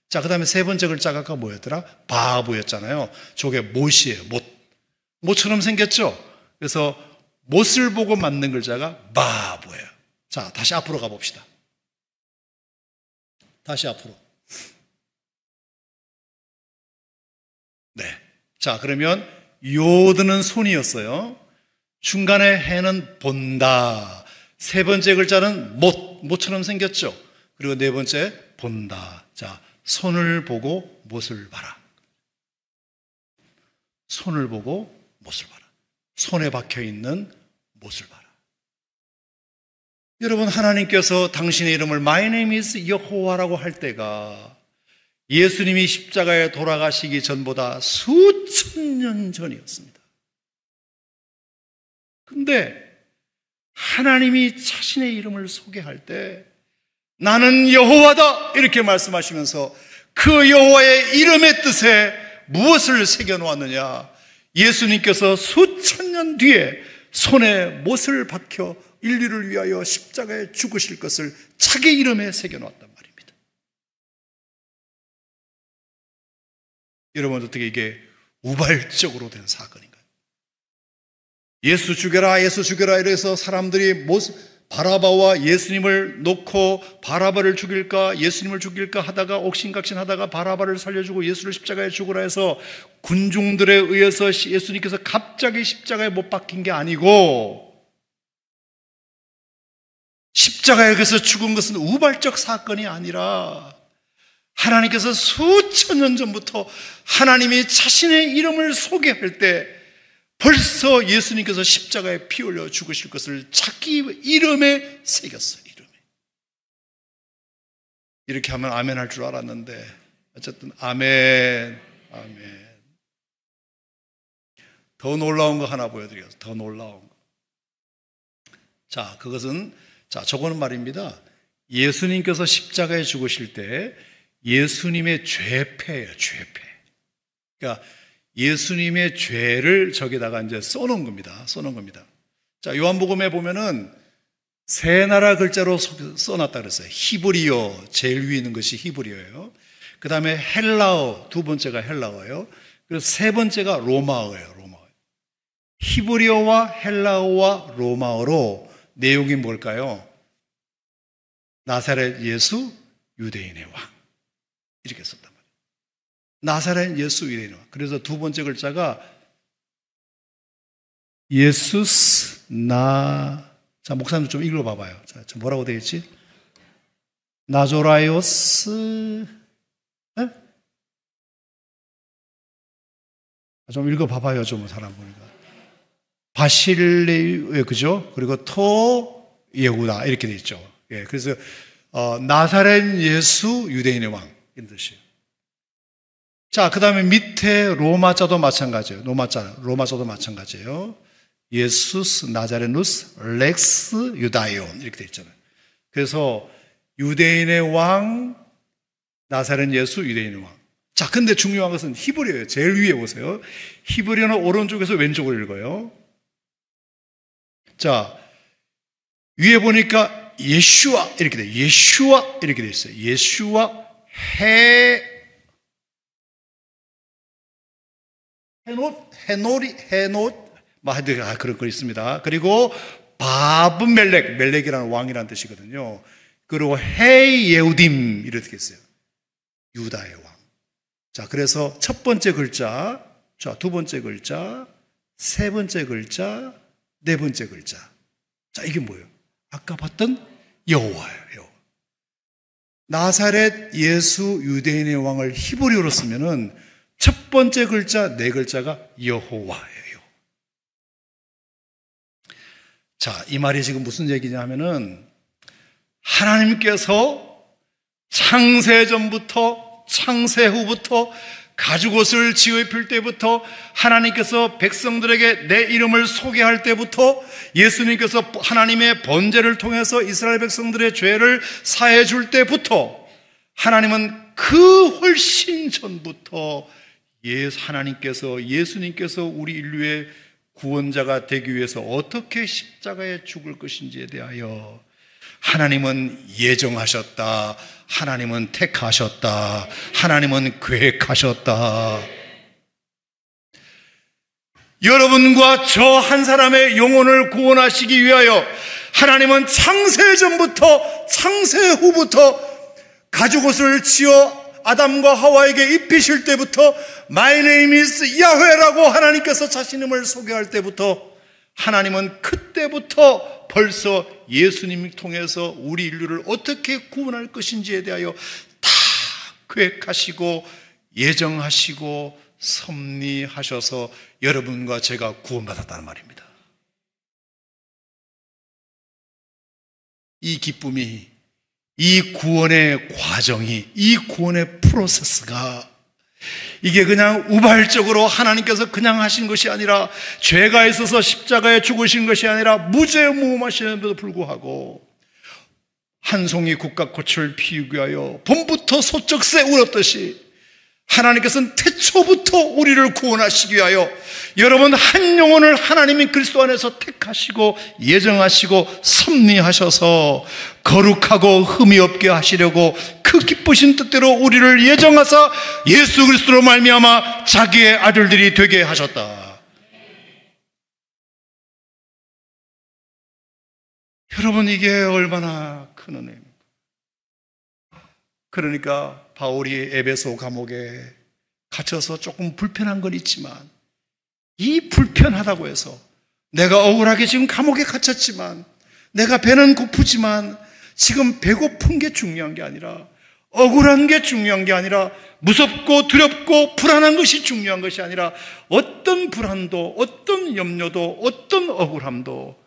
자, 그 다음에 세 번째 글자가 아까 뭐였더라? 바브였잖아요. 저게 못이에요. 못처럼 생겼죠? 그래서 못을 보고 만든 글자가 바브예요. 자, 다시 앞으로 가봅시다. 다시 앞으로. 네. 자, 그러면 요드는 손이었어요. 중간에 해는 본다. 세 번째 글자는 못처럼 생겼죠. 그리고 네 번째 본다. 자, 손을 보고 못을 봐라. 손을 보고 못을 봐라. 손에 박혀있는 못을 봐라. 여러분, 하나님께서 당신의 이름을 My name is 여호와라고 할 때가 예수님이 십자가에 돌아가시기 전보다 수천 년 전이었습니다. 근데 하나님이 자신의 이름을 소개할 때 나는 여호와다 이렇게 말씀하시면서 그 여호와의 이름의 뜻에 무엇을 새겨놓았느냐? 예수님께서 수천 년 뒤에 손에 못을 박혀 인류를 위하여 십자가에 죽으실 것을 자기 이름에 새겨놓았단 말입니다. 여러분, 어떻게 이게 우발적으로 된 사건인가요? 예수 죽여라 이래서 사람들이 바라바와 예수님을 놓고 바라바를 죽일까 예수님을 죽일까 하다가 옥신각신하다가 바라바를 살려주고 예수를 십자가에 죽으라 해서 군중들에 의해서 예수님께서 갑자기 십자가에 못 박힌 게 아니고, 십자가에서 죽은 것은 우발적 사건이 아니라 하나님께서 수천 년 전부터 하나님이 자신의 이름을 소개할 때 벌써 예수님께서 십자가에 피 흘려 죽으실 것을 자기 이름에 새겼어요. 이름에. 이렇게 하면 아멘 할 줄 알았는데 어쨌든 아멘. 더 놀라운 거 하나 보여드리겠습니다. 더 놀라운 거. 자, 저거는 말입니다. 예수님께서 십자가에 죽으실 때 예수님의 죄패예요. 죄패. 그러니까 예수님의 죄를 저기다가 이제 써놓은 겁니다. 자, 요한복음에 보면은 세 나라 글자로 써놨다 그랬어요. 히브리어, 제일 위에 있는 것이 히브리어예요. 그 다음에 헬라어, 두 번째가 헬라어예요. 그리고 세 번째가 로마어예요. 히브리어와 헬라어와 로마어로 내용이 뭘까요? 나사렛 예수, 유대인의 왕. 이렇게 썼단 말이에요. 나사렛 예수, 유대인의 왕. 그래서 두 번째 글자가 예수스 자, 목사님 좀 읽어봐봐요. 자, 뭐라고 되어 있지? 나조라이오스, 네? 좀 읽어봐봐요, 좀 사람 보니까. 바실레, 그죠? 그리고 토 예후다 이렇게 돼 있죠. 예, 그래서 나사렛 예수 유대인의 왕 이런 뜻이에요. 자, 그 다음에 밑에 로마자도 마찬가지예요. 로마자도 마찬가지예요. 예수스 나자레누스 렉스 유다이온 이렇게 돼 있잖아요. 그래서 유대인의 왕, 나사렛 예수 유대인의 왕. 자, 근데 중요한 것은 히브리어예요. 제일 위에 보세요. 히브리어는 오른쪽에서 왼쪽으로 읽어요. 자, 위에 보니까 예슈아 이렇게 돼요. 예슈아 이렇게 돼 있어요. 예슈아 헤노 그런 거 있습니다. 그리고 멜렉이라는 왕이라는 뜻이거든요. 그리고 예우딤 이렇게 있어요. 유다의 왕. 자, 그래서 첫 번째 글자, 자, 두 번째 글자, 세 번째 글자, 네 번째 글자. 자, 이게 뭐예요? 아까 봤던 여호와예요. 나사렛 예수 유대인의 왕을 히브리어로 쓰면은 첫 번째 글자, 네 글자가 여호와예요. 자, 이 말이 지금 무슨 얘기냐면은 하나님께서 창세전부터 창세 후부터 가죽옷을 지어 입힐 때부터 하나님께서 백성들에게 내 이름을 소개할 때부터 예수님께서 하나님의 번제를 통해서 이스라엘 백성들의 죄를 사해 줄 때부터 하나님은 그 훨씬 전부터 예수님께서 우리 인류의 구원자가 되기 위해서 어떻게 십자가에 죽을 것인지에 대하여 하나님은 예정하셨다. 하나님은 택하셨다. 하나님은 계획하셨다. 여러분과 저 한 사람의 영혼을 구원하시기 위하여 하나님은 창세전부터 창세 후부터 가죽옷을 지어 아담과 하와에게 입히실 때부터 My name is 야훼라고 하나님께서 자신임을 소개할 때부터 하나님은 그때부터 벌써 예수님을 통해서 우리 인류를 어떻게 구원할 것인지에 대하여 다 계획하시고 예정하시고 섭리하셔서 여러분과 제가 구원받았다는 말입니다. 이 기쁨이, 이 구원의 과정이, 이 구원의 프로세스가 이게 그냥 우발적으로 하나님께서 그냥 하신 것이 아니라 죄가 있어서 십자가에 죽으신 것이 아니라 무죄무험하시는데도 불구하고 한 송이 국화꽃을 피우기 위하여 봄부터 소쩍새 울었듯이 하나님께서는 태초부터 우리를 구원하시기 위하여 여러분 한 영혼을 하나님이 그리스도 안에서 택하시고 예정하시고 섭리하셔서 거룩하고 흠이 없게 하시려고 그 기쁘신 뜻대로 우리를 예정하사 예수 그리스도로 말미암아 자기의 아들들이 되게 하셨다. 여러분 이게 얼마나 큰 은혜입니까? 그러니까 바울이 에베소 감옥에 갇혀서 조금 불편한 건 있지만 이 불편하다고 해서 내가 억울하게 지금 감옥에 갇혔지만 내가 배는 고프지만 지금 배고픈 게 중요한 게 아니라 억울한 게 중요한 게 아니라 무섭고 두렵고 불안한 것이 중요한 것이 아니라 어떤 불안도 어떤 염려도 어떤 억울함도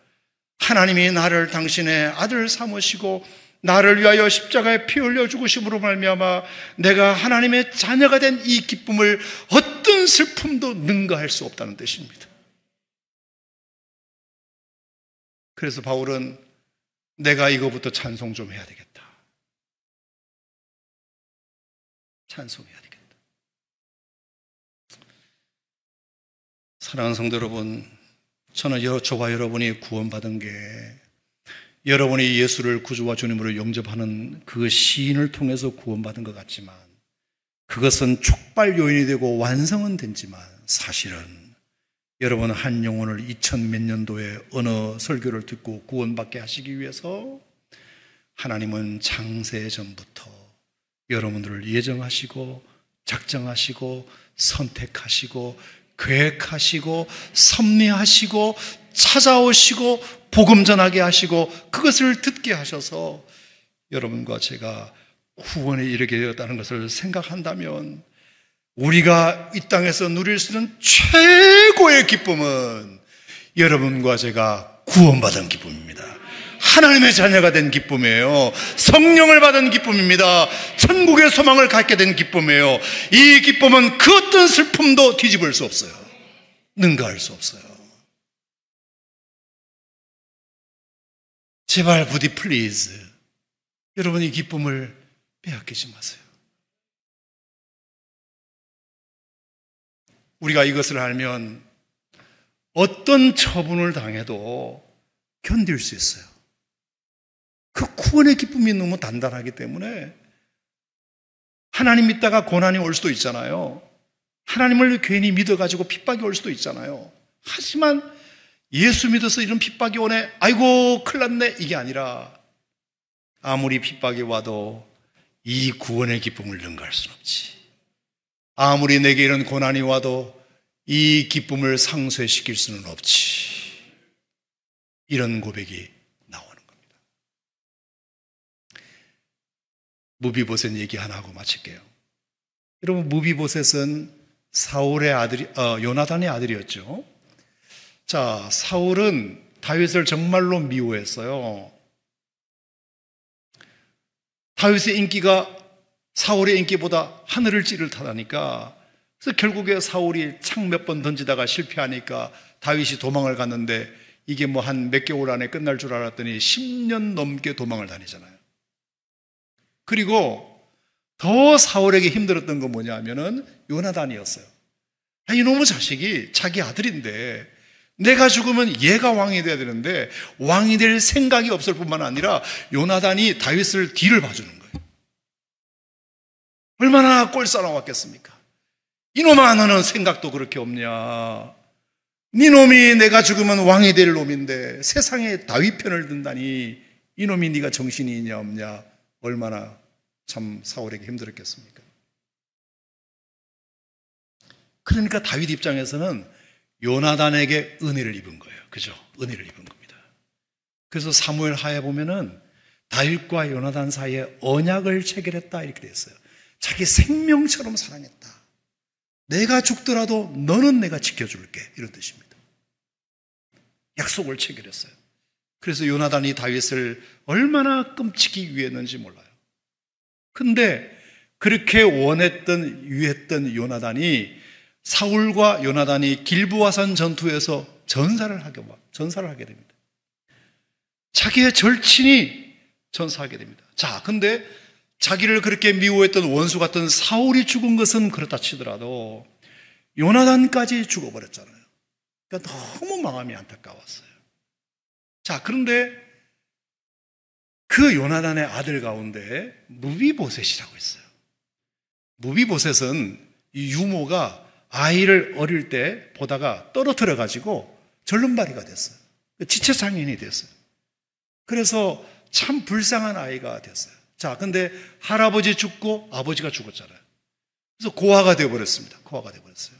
하나님이 나를 당신의 아들 삼으시고 나를 위하여 십자가에 피 흘려 죽으심으로 말미암아 내가 하나님의 자녀가 된 이 기쁨을 어떤 슬픔도 능가할 수 없다는 뜻입니다. 그래서 바울은 내가 이거부터 찬송 좀 해야 되겠다. 찬송해야 되겠다. 사랑하는 성도 여러분, 저는 저와 여러분이 구원받은 게 여러분이 예수를 구주와 주님으로 영접하는 그 시인을 통해서 구원받은 것 같지만 그것은 촉발 요인이 되고 완성은 됐지만 사실은 여러분 한 영혼을 2000몇 년도에 어느 설교를 듣고 구원받게 하시기 위해서 하나님은 창세 전부터 여러분들을 예정하시고 작정하시고 선택하시고 계획하시고 섭리하시고 찾아오시고 복음 전하게 하시고 그것을 듣게 하셔서 여러분과 제가 구원에 이르게 되었다는 것을 생각한다면 우리가 이 땅에서 누릴 수 있는 최고의 기쁨은 여러분과 제가 구원받은 기쁨입니다. 하나님의 자녀가 된 기쁨이에요. 성령을 받은 기쁨입니다. 천국의 소망을 갖게 된 기쁨이에요. 이 기쁨은 그 어떤 슬픔도 뒤집을 수 없어요. 능가할 수 없어요. 제발 부디 플리즈 여러분 이 기쁨을 빼앗기지 마세요. 우리가 이것을 알면 어떤 처분을 당해도 견딜 수 있어요. 그 구원의 기쁨이 너무 단단하기 때문에 하나님 믿다가 고난이 올 수도 있잖아요. 하나님을 괜히 믿어가지고 핍박이 올 수도 있잖아요. 하지만 예수 믿어서 이런 핍박이 오네, 아이고 큰일 났네, 이게 아니라 아무리 핍박이 와도 이 구원의 기쁨을 능가할 수는 없지. 아무리 내게 이런 고난이 와도 이 기쁨을 상쇄시킬 수는 없지. 이런 고백이 나오는 겁니다. 무비보셋 얘기 하나 하고 마칠게요. 여러분, 무비보셋은 사울의 아들이, 요나단의 아들이었죠. 자, 사울은 다윗을 정말로 미워했어요. 다윗의 인기가 사울의 인기보다 하늘을 찌를 타다니까, 그래서 결국에 사울이 창 몇 번 던지다가 실패하니까 다윗이 도망을 갔는데 이게 뭐 한 몇 개월 안에 끝날 줄 알았더니 10년 넘게 도망을 다니잖아요. 그리고 더 사울에게 힘들었던 건 뭐냐 하면은 요나단이었어요. 이놈의 자식이 자기 아들인데 내가 죽으면 얘가 왕이 돼야 되는데 왕이 될 생각이 없을 뿐만 아니라 요나단이 다윗을 뒤를 봐주는 거예요. 얼마나 꼴싸나왔겠습니까? 이놈아, 너는 생각도 그렇게 없냐? 니놈이 내가 죽으면 왕이 될 놈인데 세상에 다윗 편을 든다니 이놈이 네가 정신이 있냐 없냐? 얼마나 참 사울에게 힘들었겠습니까? 그러니까 다윗 입장에서는 요나단에게 은혜를 입은 거예요. 그죠? 은혜를 입은 겁니다. 그래서 사무엘 하에 보면은 다윗과 요나단 사이에 언약을 체결했다 이렇게 돼 있어요. 자기 생명처럼 사랑했다. 내가 죽더라도 너는 내가 지켜줄게, 이런 뜻입니다. 약속을 체결했어요. 그래서 요나단이 다윗을 얼마나 끔찍히 위했는지 몰라요. 근데 그렇게 원했던, 위했던 요나단이 사울과 요나단이 길보아산 전투에서 전사를 하게 됩니다. 자기의 절친이 전사하게 됩니다. 자, 근데 자기를 그렇게 미워했던 원수 같은 사울이 죽은 것은 그렇다 치더라도 요나단까지 죽어버렸잖아요. 그러니까 너무 마음이 안타까웠어요. 자, 그런데 그 요나단의 아들 가운데 무비보셋이라고 있어요. 무비보셋은 이 유모가 아이를 어릴 때 보다가 떨어뜨려 가지고 절름발이가 됐어요. 지체장애인이 됐어요. 그래서 참 불쌍한 아이가 됐어요. 자, 근데 할아버지 죽고 아버지가 죽었잖아요. 그래서 고아가 되어버렸습니다. 고아가 되어버렸어요.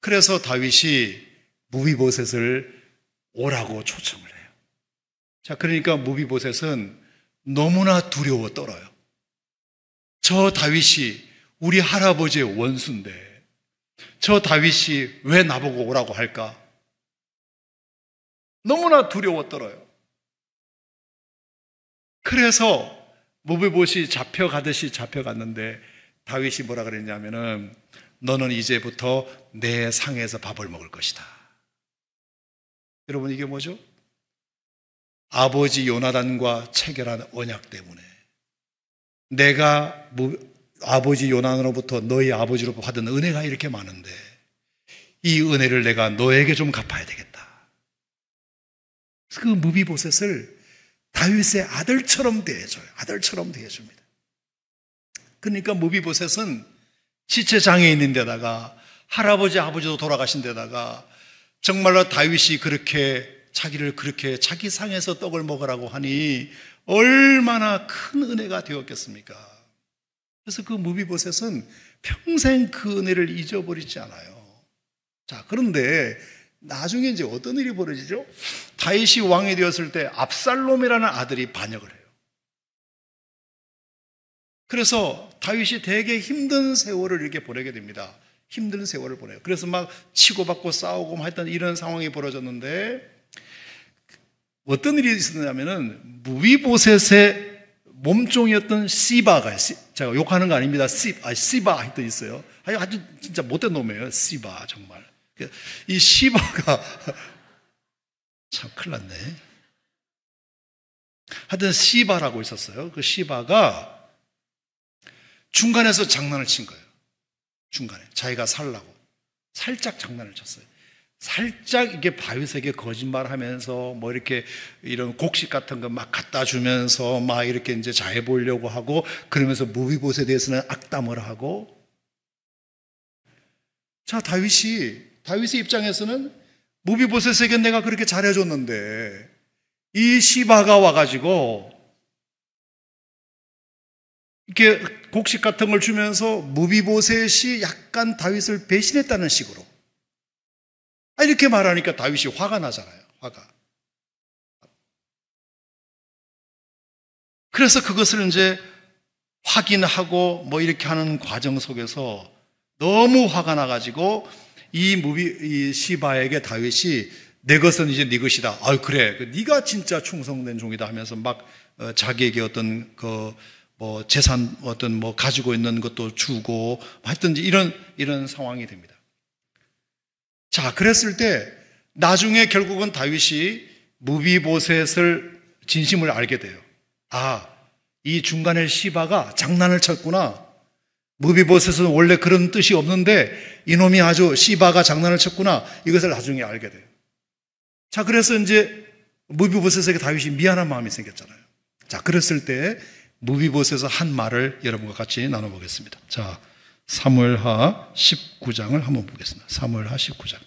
그래서 다윗이 무비보셋을 오라고 초청을 해요. 자, 그러니까 무비보셋은 너무나 두려워 떨어요. 저 다윗이 우리 할아버지의 원수인데 저 다윗이 왜 나보고 오라고 할까? 너무나 두려워 떨어요. 그래서 무비보셋이 잡혀가듯이 잡혀갔는데 다윗이 뭐라 그랬냐면은 너는 이제부터 내 상에서 밥을 먹을 것이다. 여러분, 이게 뭐죠? 아버지 요나단과 체결한 언약 때문에 내가 아버지 요나단으로부터 너희 아버지로 받은 은혜가 이렇게 많은데 이 은혜를 내가 너에게 좀 갚아야 되겠다. 그 무비보셋을 다윗의 아들처럼 대해줘요. 아들처럼 대해줍니다. 그러니까 무비보셋은 지체장애인인 데다가 할아버지 아버지도 돌아가신 데다가 정말로 다윗이 그렇게 자기를 그렇게 자기 상에서 떡을 먹으라고 하니 얼마나 큰 은혜가 되었겠습니까? 그래서 그 무비보셋은 평생 그 은혜를 잊어버리지 않아요. 자, 그런데 나중에 이제 어떤 일이 벌어지죠? 다윗이 왕이 되었을 때 압살롬이라는 아들이 반역을 해요. 그래서 다윗이 되게 힘든 세월을 이렇게 보내게 됩니다. 힘든 세월을 보내요. 그래서 막 치고받고 싸우고 했던 이런 상황이 벌어졌는데, 어떤 일이 있었냐면은 무비보셋의 몸종이었던 시바가, 제가 욕하는 거 아닙니다. 시바 했던 있어요. 아주 진짜 못된 놈이에요. 시바 정말. 이 시바가 참 큰일 났네. 하여튼 시바라고 있었어요. 그 시바가 중간에서 장난을 친 거예요. 중간에 자기가 살라고 살짝 장난을 쳤어요. 살짝 이게 다윗에게 거짓말하면서 뭐 이렇게 이런 곡식 같은 거 막 갖다 주면서 막 이렇게 이제 잘해 보려고 하고, 그러면서 무비보셋에 대해서는 악담을 하고. 자, 다윗의 입장에서는 무비보셋에게 내가 그렇게 잘해줬는데 이 시바가 와가지고 이렇게 곡식 같은 걸 주면서 무비보셋이 약간 다윗을 배신했다는 식으로 이렇게 말하니까 다윗이 화가 나잖아요. 화가. 그래서 그것을 이제 확인하고 뭐 이렇게 하는 과정 속에서 너무 화가 나가지고 이 시바에게 다윗이 내 것은 이제 네 것이다. 그래. 네가 진짜 충성된 종이다 하면서 막 자기에게 어떤 뭐 재산 어떤 뭐 가지고 있는 것도 주고 하여튼 이런 상황이 됩니다. 자, 그랬을 때 나중에 결국은 다윗이 무비보셋을 진심을 알게 돼요. 이 중간에 시바가 장난을 쳤구나. 무비보셋은 원래 그런 뜻이 없는데 이놈이 아주 시바가 장난을 쳤구나. 이것을 나중에 알게 돼요. 자, 그래서 이제 무비보셋에게 다윗이 미안한 마음이 생겼잖아요. 자, 그랬을 때 무비보셋에서 한 말을 여러분과 같이 나눠보겠습니다. 자, 사무엘하 19장을 한번 보겠습니다. 사무엘하 19장.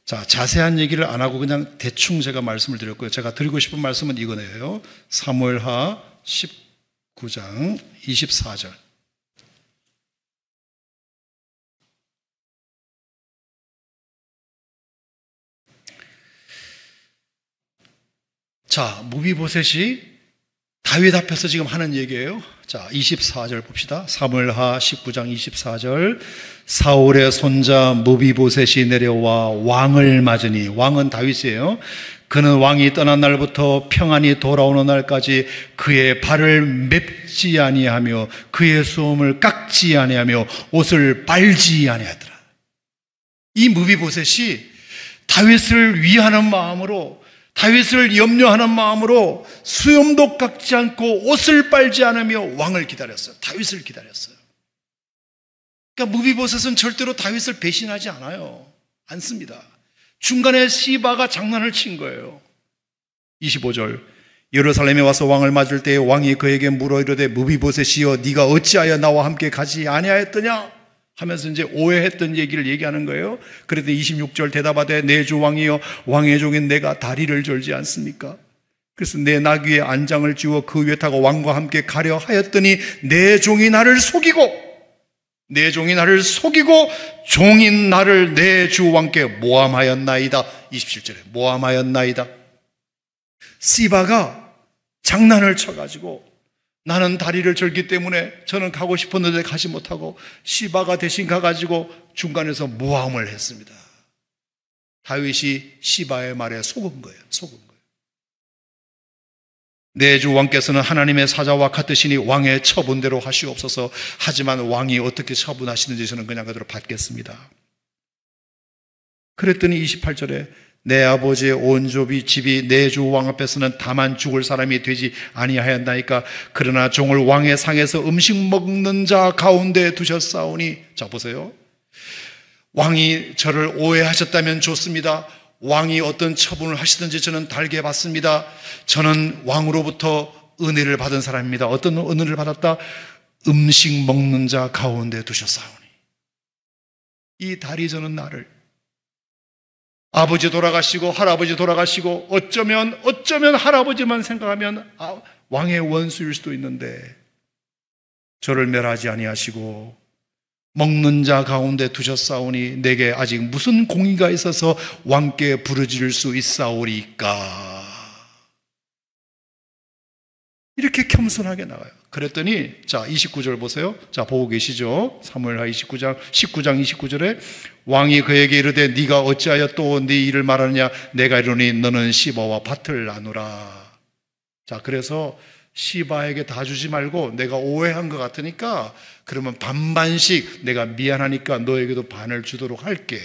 자, 자세한 얘기를 안 하고 그냥 대충 제가 말씀을 드렸고요. 제가 드리고 싶은 말씀은 이거네요. 사무엘하 19장 24절. 자, 무비보셋이 다윗 앞에서 지금 하는 얘기예요. 자, 24절 봅시다. 사무엘하 19장 24절. 사울의 손자 무비보셋이 내려와 왕을 맞으니, 왕은 다윗이에요. 그는 왕이 떠난 날부터 평안히 돌아오는 날까지 그의 발을 맵지 아니하며 그의 수염을 깎지 아니하며 옷을 빨지 아니하더라. 이 무비보셋이 다윗을 위하는 마음으로, 다윗을 염려하는 마음으로 수염도 깎지 않고 옷을 빨지 않으며 왕을 기다렸어요. 다윗을 기다렸어요. 그러니까 무비보셋은 절대로 다윗을 배신하지 않습니다. 중간에 시바가 장난을 친 거예요. 25절. 예루살렘에 와서 왕을 맞을 때에 왕이 그에게 물어 이르되 무비보셋이여 네가 어찌하여 나와 함께 가지 아니하였더냐 하면서 이제 오해했던 얘기를 얘기하는 거예요. 그랬더니 26절 대답하되 내 주 왕이여 왕의 종인 내가 다리를 절지 않습니까? 그래서 내 나귀의 안장을 쥐워 그 위에 타고 왕과 함께 가려 하였더니 내 종이 나를 속이고 종인 나를 내 주 왕께 모함하였나이다. 27절에 모함하였나이다. 시바가 장난을 쳐가지고 나는 다리를 절기 때문에 저는 가고 싶었는데 가지 못하고 시바가 대신 가가지고 중간에서 모함을 했습니다. 다윗이 시바의 말에 속은 거예요. 내 주 왕께서는 하나님의 사자와 같으시니 왕의 처분대로 하시옵소서. 하지만 왕이 어떻게 처분하시는지 저는 그냥 그대로 받겠습니다. 그랬더니 28절에 내 아버지의 온 집이 내 주 왕 앞에서는 다만 죽을 사람이 되지 아니하였나이까. 그러나 종을 왕의 상에서 음식 먹는 자 가운데 두셨사오니. 자, 보세요. 왕이 저를 오해하셨다면 좋습니다. 왕이 어떤 처분을 하시든지 저는 달게 받습니다. 저는 왕으로부터 은혜를 받은 사람입니다. 어떤 은혜를 받았다? 음식 먹는 자 가운데 두셨사오니. 이 다리 저는 나를, 아버지 돌아가시고 할아버지 돌아가시고 어쩌면 할아버지만 생각하면 왕의 원수일 수도 있는데 저를 멸하지 아니하시고 먹는 자 가운데 두셨사오니 내게 아직 무슨 공의가 있어서 왕께 부르짖을 수 있사오리까. 이렇게 겸손하게 나가요. 그랬더니 자 29절 보세요. 자 보고 계시죠? 사무엘하 19장 29절에 왕이 그에게 이르되 네가 어찌하여 또 네 일을 말하느냐 내가 이르노니 너는 시바와 밭을 나누라. 자 그래서 시바에게 다 주지 말고 내가 오해한 것 같으니까 그러면 반반씩 내가 미안하니까 너에게도 반을 주도록 할게.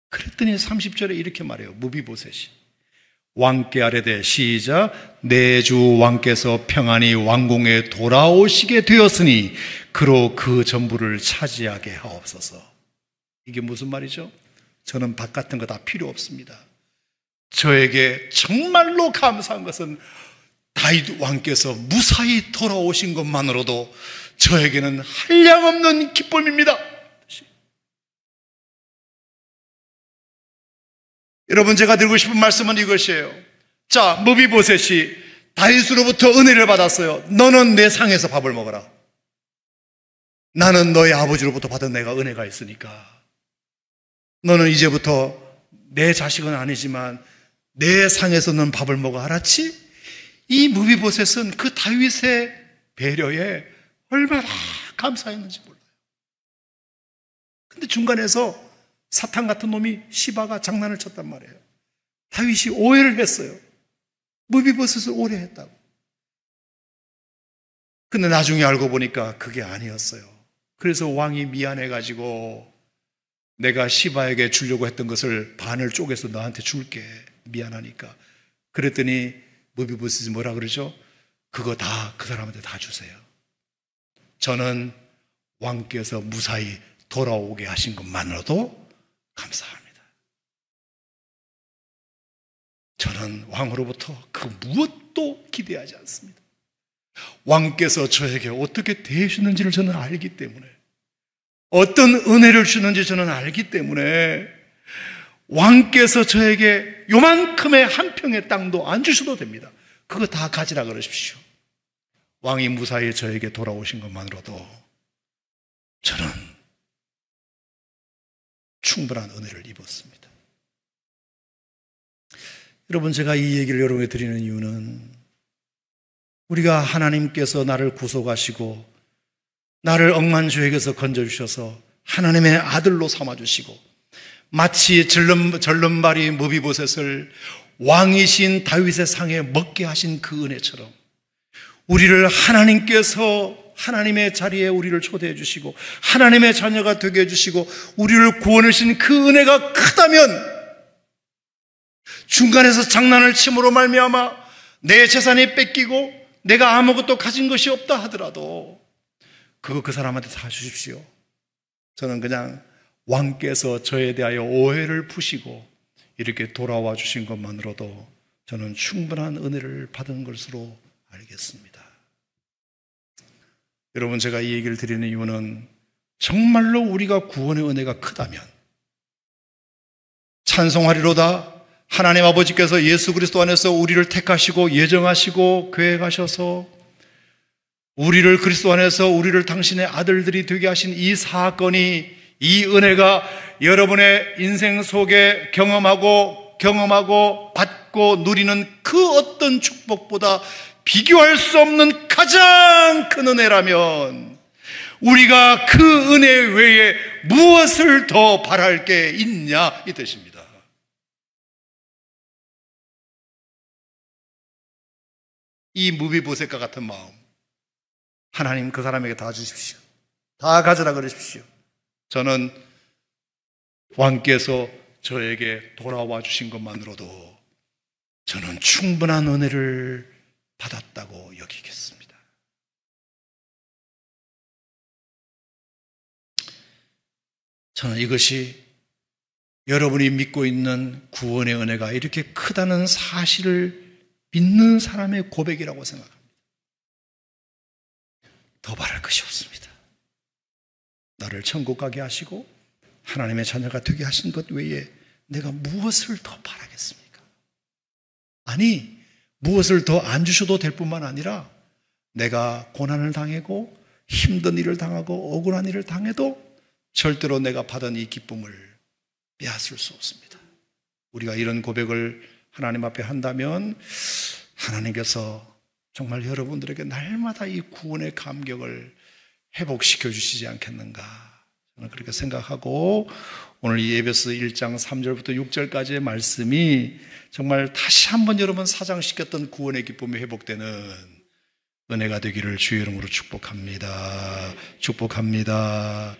그랬더니 30절에 이렇게 말해요. 무비보셋이 왕께 아뢰되 시작 내 주 왕께서 평안히 왕궁에 돌아오시게 되었으니 그로 그 전부를 차지하게 하옵소서. 이게 무슨 말이죠? 저는 밭 같은 거 다 필요 없습니다. 저에게 정말로 감사한 것은 다윗 왕께서 무사히 돌아오신 것만으로도 저에게는 한량없는 기쁨입니다. 여러분 제가 드리고 싶은 말씀은 이것이에요. 자 무비보셋이 다윗으로부터 은혜를 받았어요. 너는 내 상에서 밥을 먹어라. 나는 너의 아버지로부터 받은 내가 은혜가 있으니까 너는 이제부터 내 자식은 아니지만 내 상에서는 밥을 먹어. 알았지? 이 무비보셋은 그 다윗의 배려에 얼마나 감사했는지 몰라요. 근데 중간에서 사탄 같은 놈이 시바가 장난을 쳤단 말이에요. 다윗이 오해를 했어요. 무비보셋을 오해했다고. 근데 나중에 알고 보니까 그게 아니었어요. 그래서 왕이 미안해가지고 내가 시바에게 주려고 했던 것을 반을 쪼개서 너한테 줄게. 미안하니까. 그랬더니 무비보셋이 뭐라 그러죠? 그거 다 그 사람한테 다 주세요. 저는 왕께서 무사히 돌아오게 하신 것만으로도 감사합니다. 저는 왕으로부터 그 무엇도 기대하지 않습니다. 왕께서 저에게 어떻게 대해주는지를 저는 알기 때문에 어떤 은혜를 주는지 저는 알기 때문에 왕께서 저에게 요만큼의 한 평의 땅도 안 주셔도 됩니다. 그거 다 가지라 그러십시오. 왕이 무사히 저에게 돌아오신 것만으로도 저는 충분한 은혜를 입었습니다. 여러분 제가 이 얘기를 여러분에게 드리는 이유는 우리가 하나님께서 나를 구속하시고 나를 억만죄에게서 건져주셔서 하나님의 아들로 삼아주시고 마치 절름발이 무비보셋을 왕이신 다윗의 상에 먹게 하신 그 은혜처럼 우리를 하나님께서 하나님의 자리에 우리를 초대해 주시고 하나님의 자녀가 되게 해주시고 우리를 구원해 주신 그 은혜가 크다면 중간에서 장난을 침으로 말미암아 내 재산이 뺏기고 내가 아무것도 가진 것이 없다 하더라도 그거 그 사람한테 다 주십시오. 저는 그냥 왕께서 저에 대하여 오해를 푸시고 이렇게 돌아와 주신 것만으로도 저는 충분한 은혜를 받은 것으로 알겠습니다. 여러분 제가 이 얘기를 드리는 이유는 정말로 우리가 구원의 은혜가 크다면 찬송하리로다. 하나님 아버지께서 예수 그리스도 안에서 우리를 택하시고 예정하시고 계획하셔서 우리를 그리스도 안에서 우리를 당신의 아들들이 되게 하신 이 사건이 이 은혜가 여러분의 인생 속에 경험하고 받고 누리는 그 어떤 축복보다 비교할 수 없는 가장 큰 은혜라면 우리가 그 은혜 외에 무엇을 더 바랄 게 있냐 이 뜻입니다. 이 무비보셋과 같은 마음 하나님 그 사람에게 다 주십시오. 다 가져라 그러십시오. 저는 왕께서 저에게 돌아와 주신 것만으로도 저는 충분한 은혜를 받았다고 여기겠습니다. 저는 이것이 여러분이 믿고 있는 구원의 은혜가 이렇게 크다는 사실을 믿는 사람의 고백이라고 생각합니다. 더 바랄 것이 없습니다. 나를 천국 가게 하시고 하나님의 자녀가 되게 하신 것 외에 내가 무엇을 더 바라겠습니까? 아니, 무엇을 더 안 주셔도 될 뿐만 아니라 내가 고난을 당하고 힘든 일을 당하고 억울한 일을 당해도 절대로 내가 받은 이 기쁨을 빼앗을 수 없습니다. 우리가 이런 고백을 하나님 앞에 한다면 하나님께서 정말 여러분들에게 날마다 이 구원의 감격을 회복시켜 주시지 않겠는가, 저는 그렇게 생각하고, 오늘 이 에베소 1장 3절부터 6절까지의 말씀이 정말 다시 한번 여러분 사장시켰던 구원의 기쁨이 회복되는 은혜가 되기를 주의 이름으로 축복합니다. 축복합니다.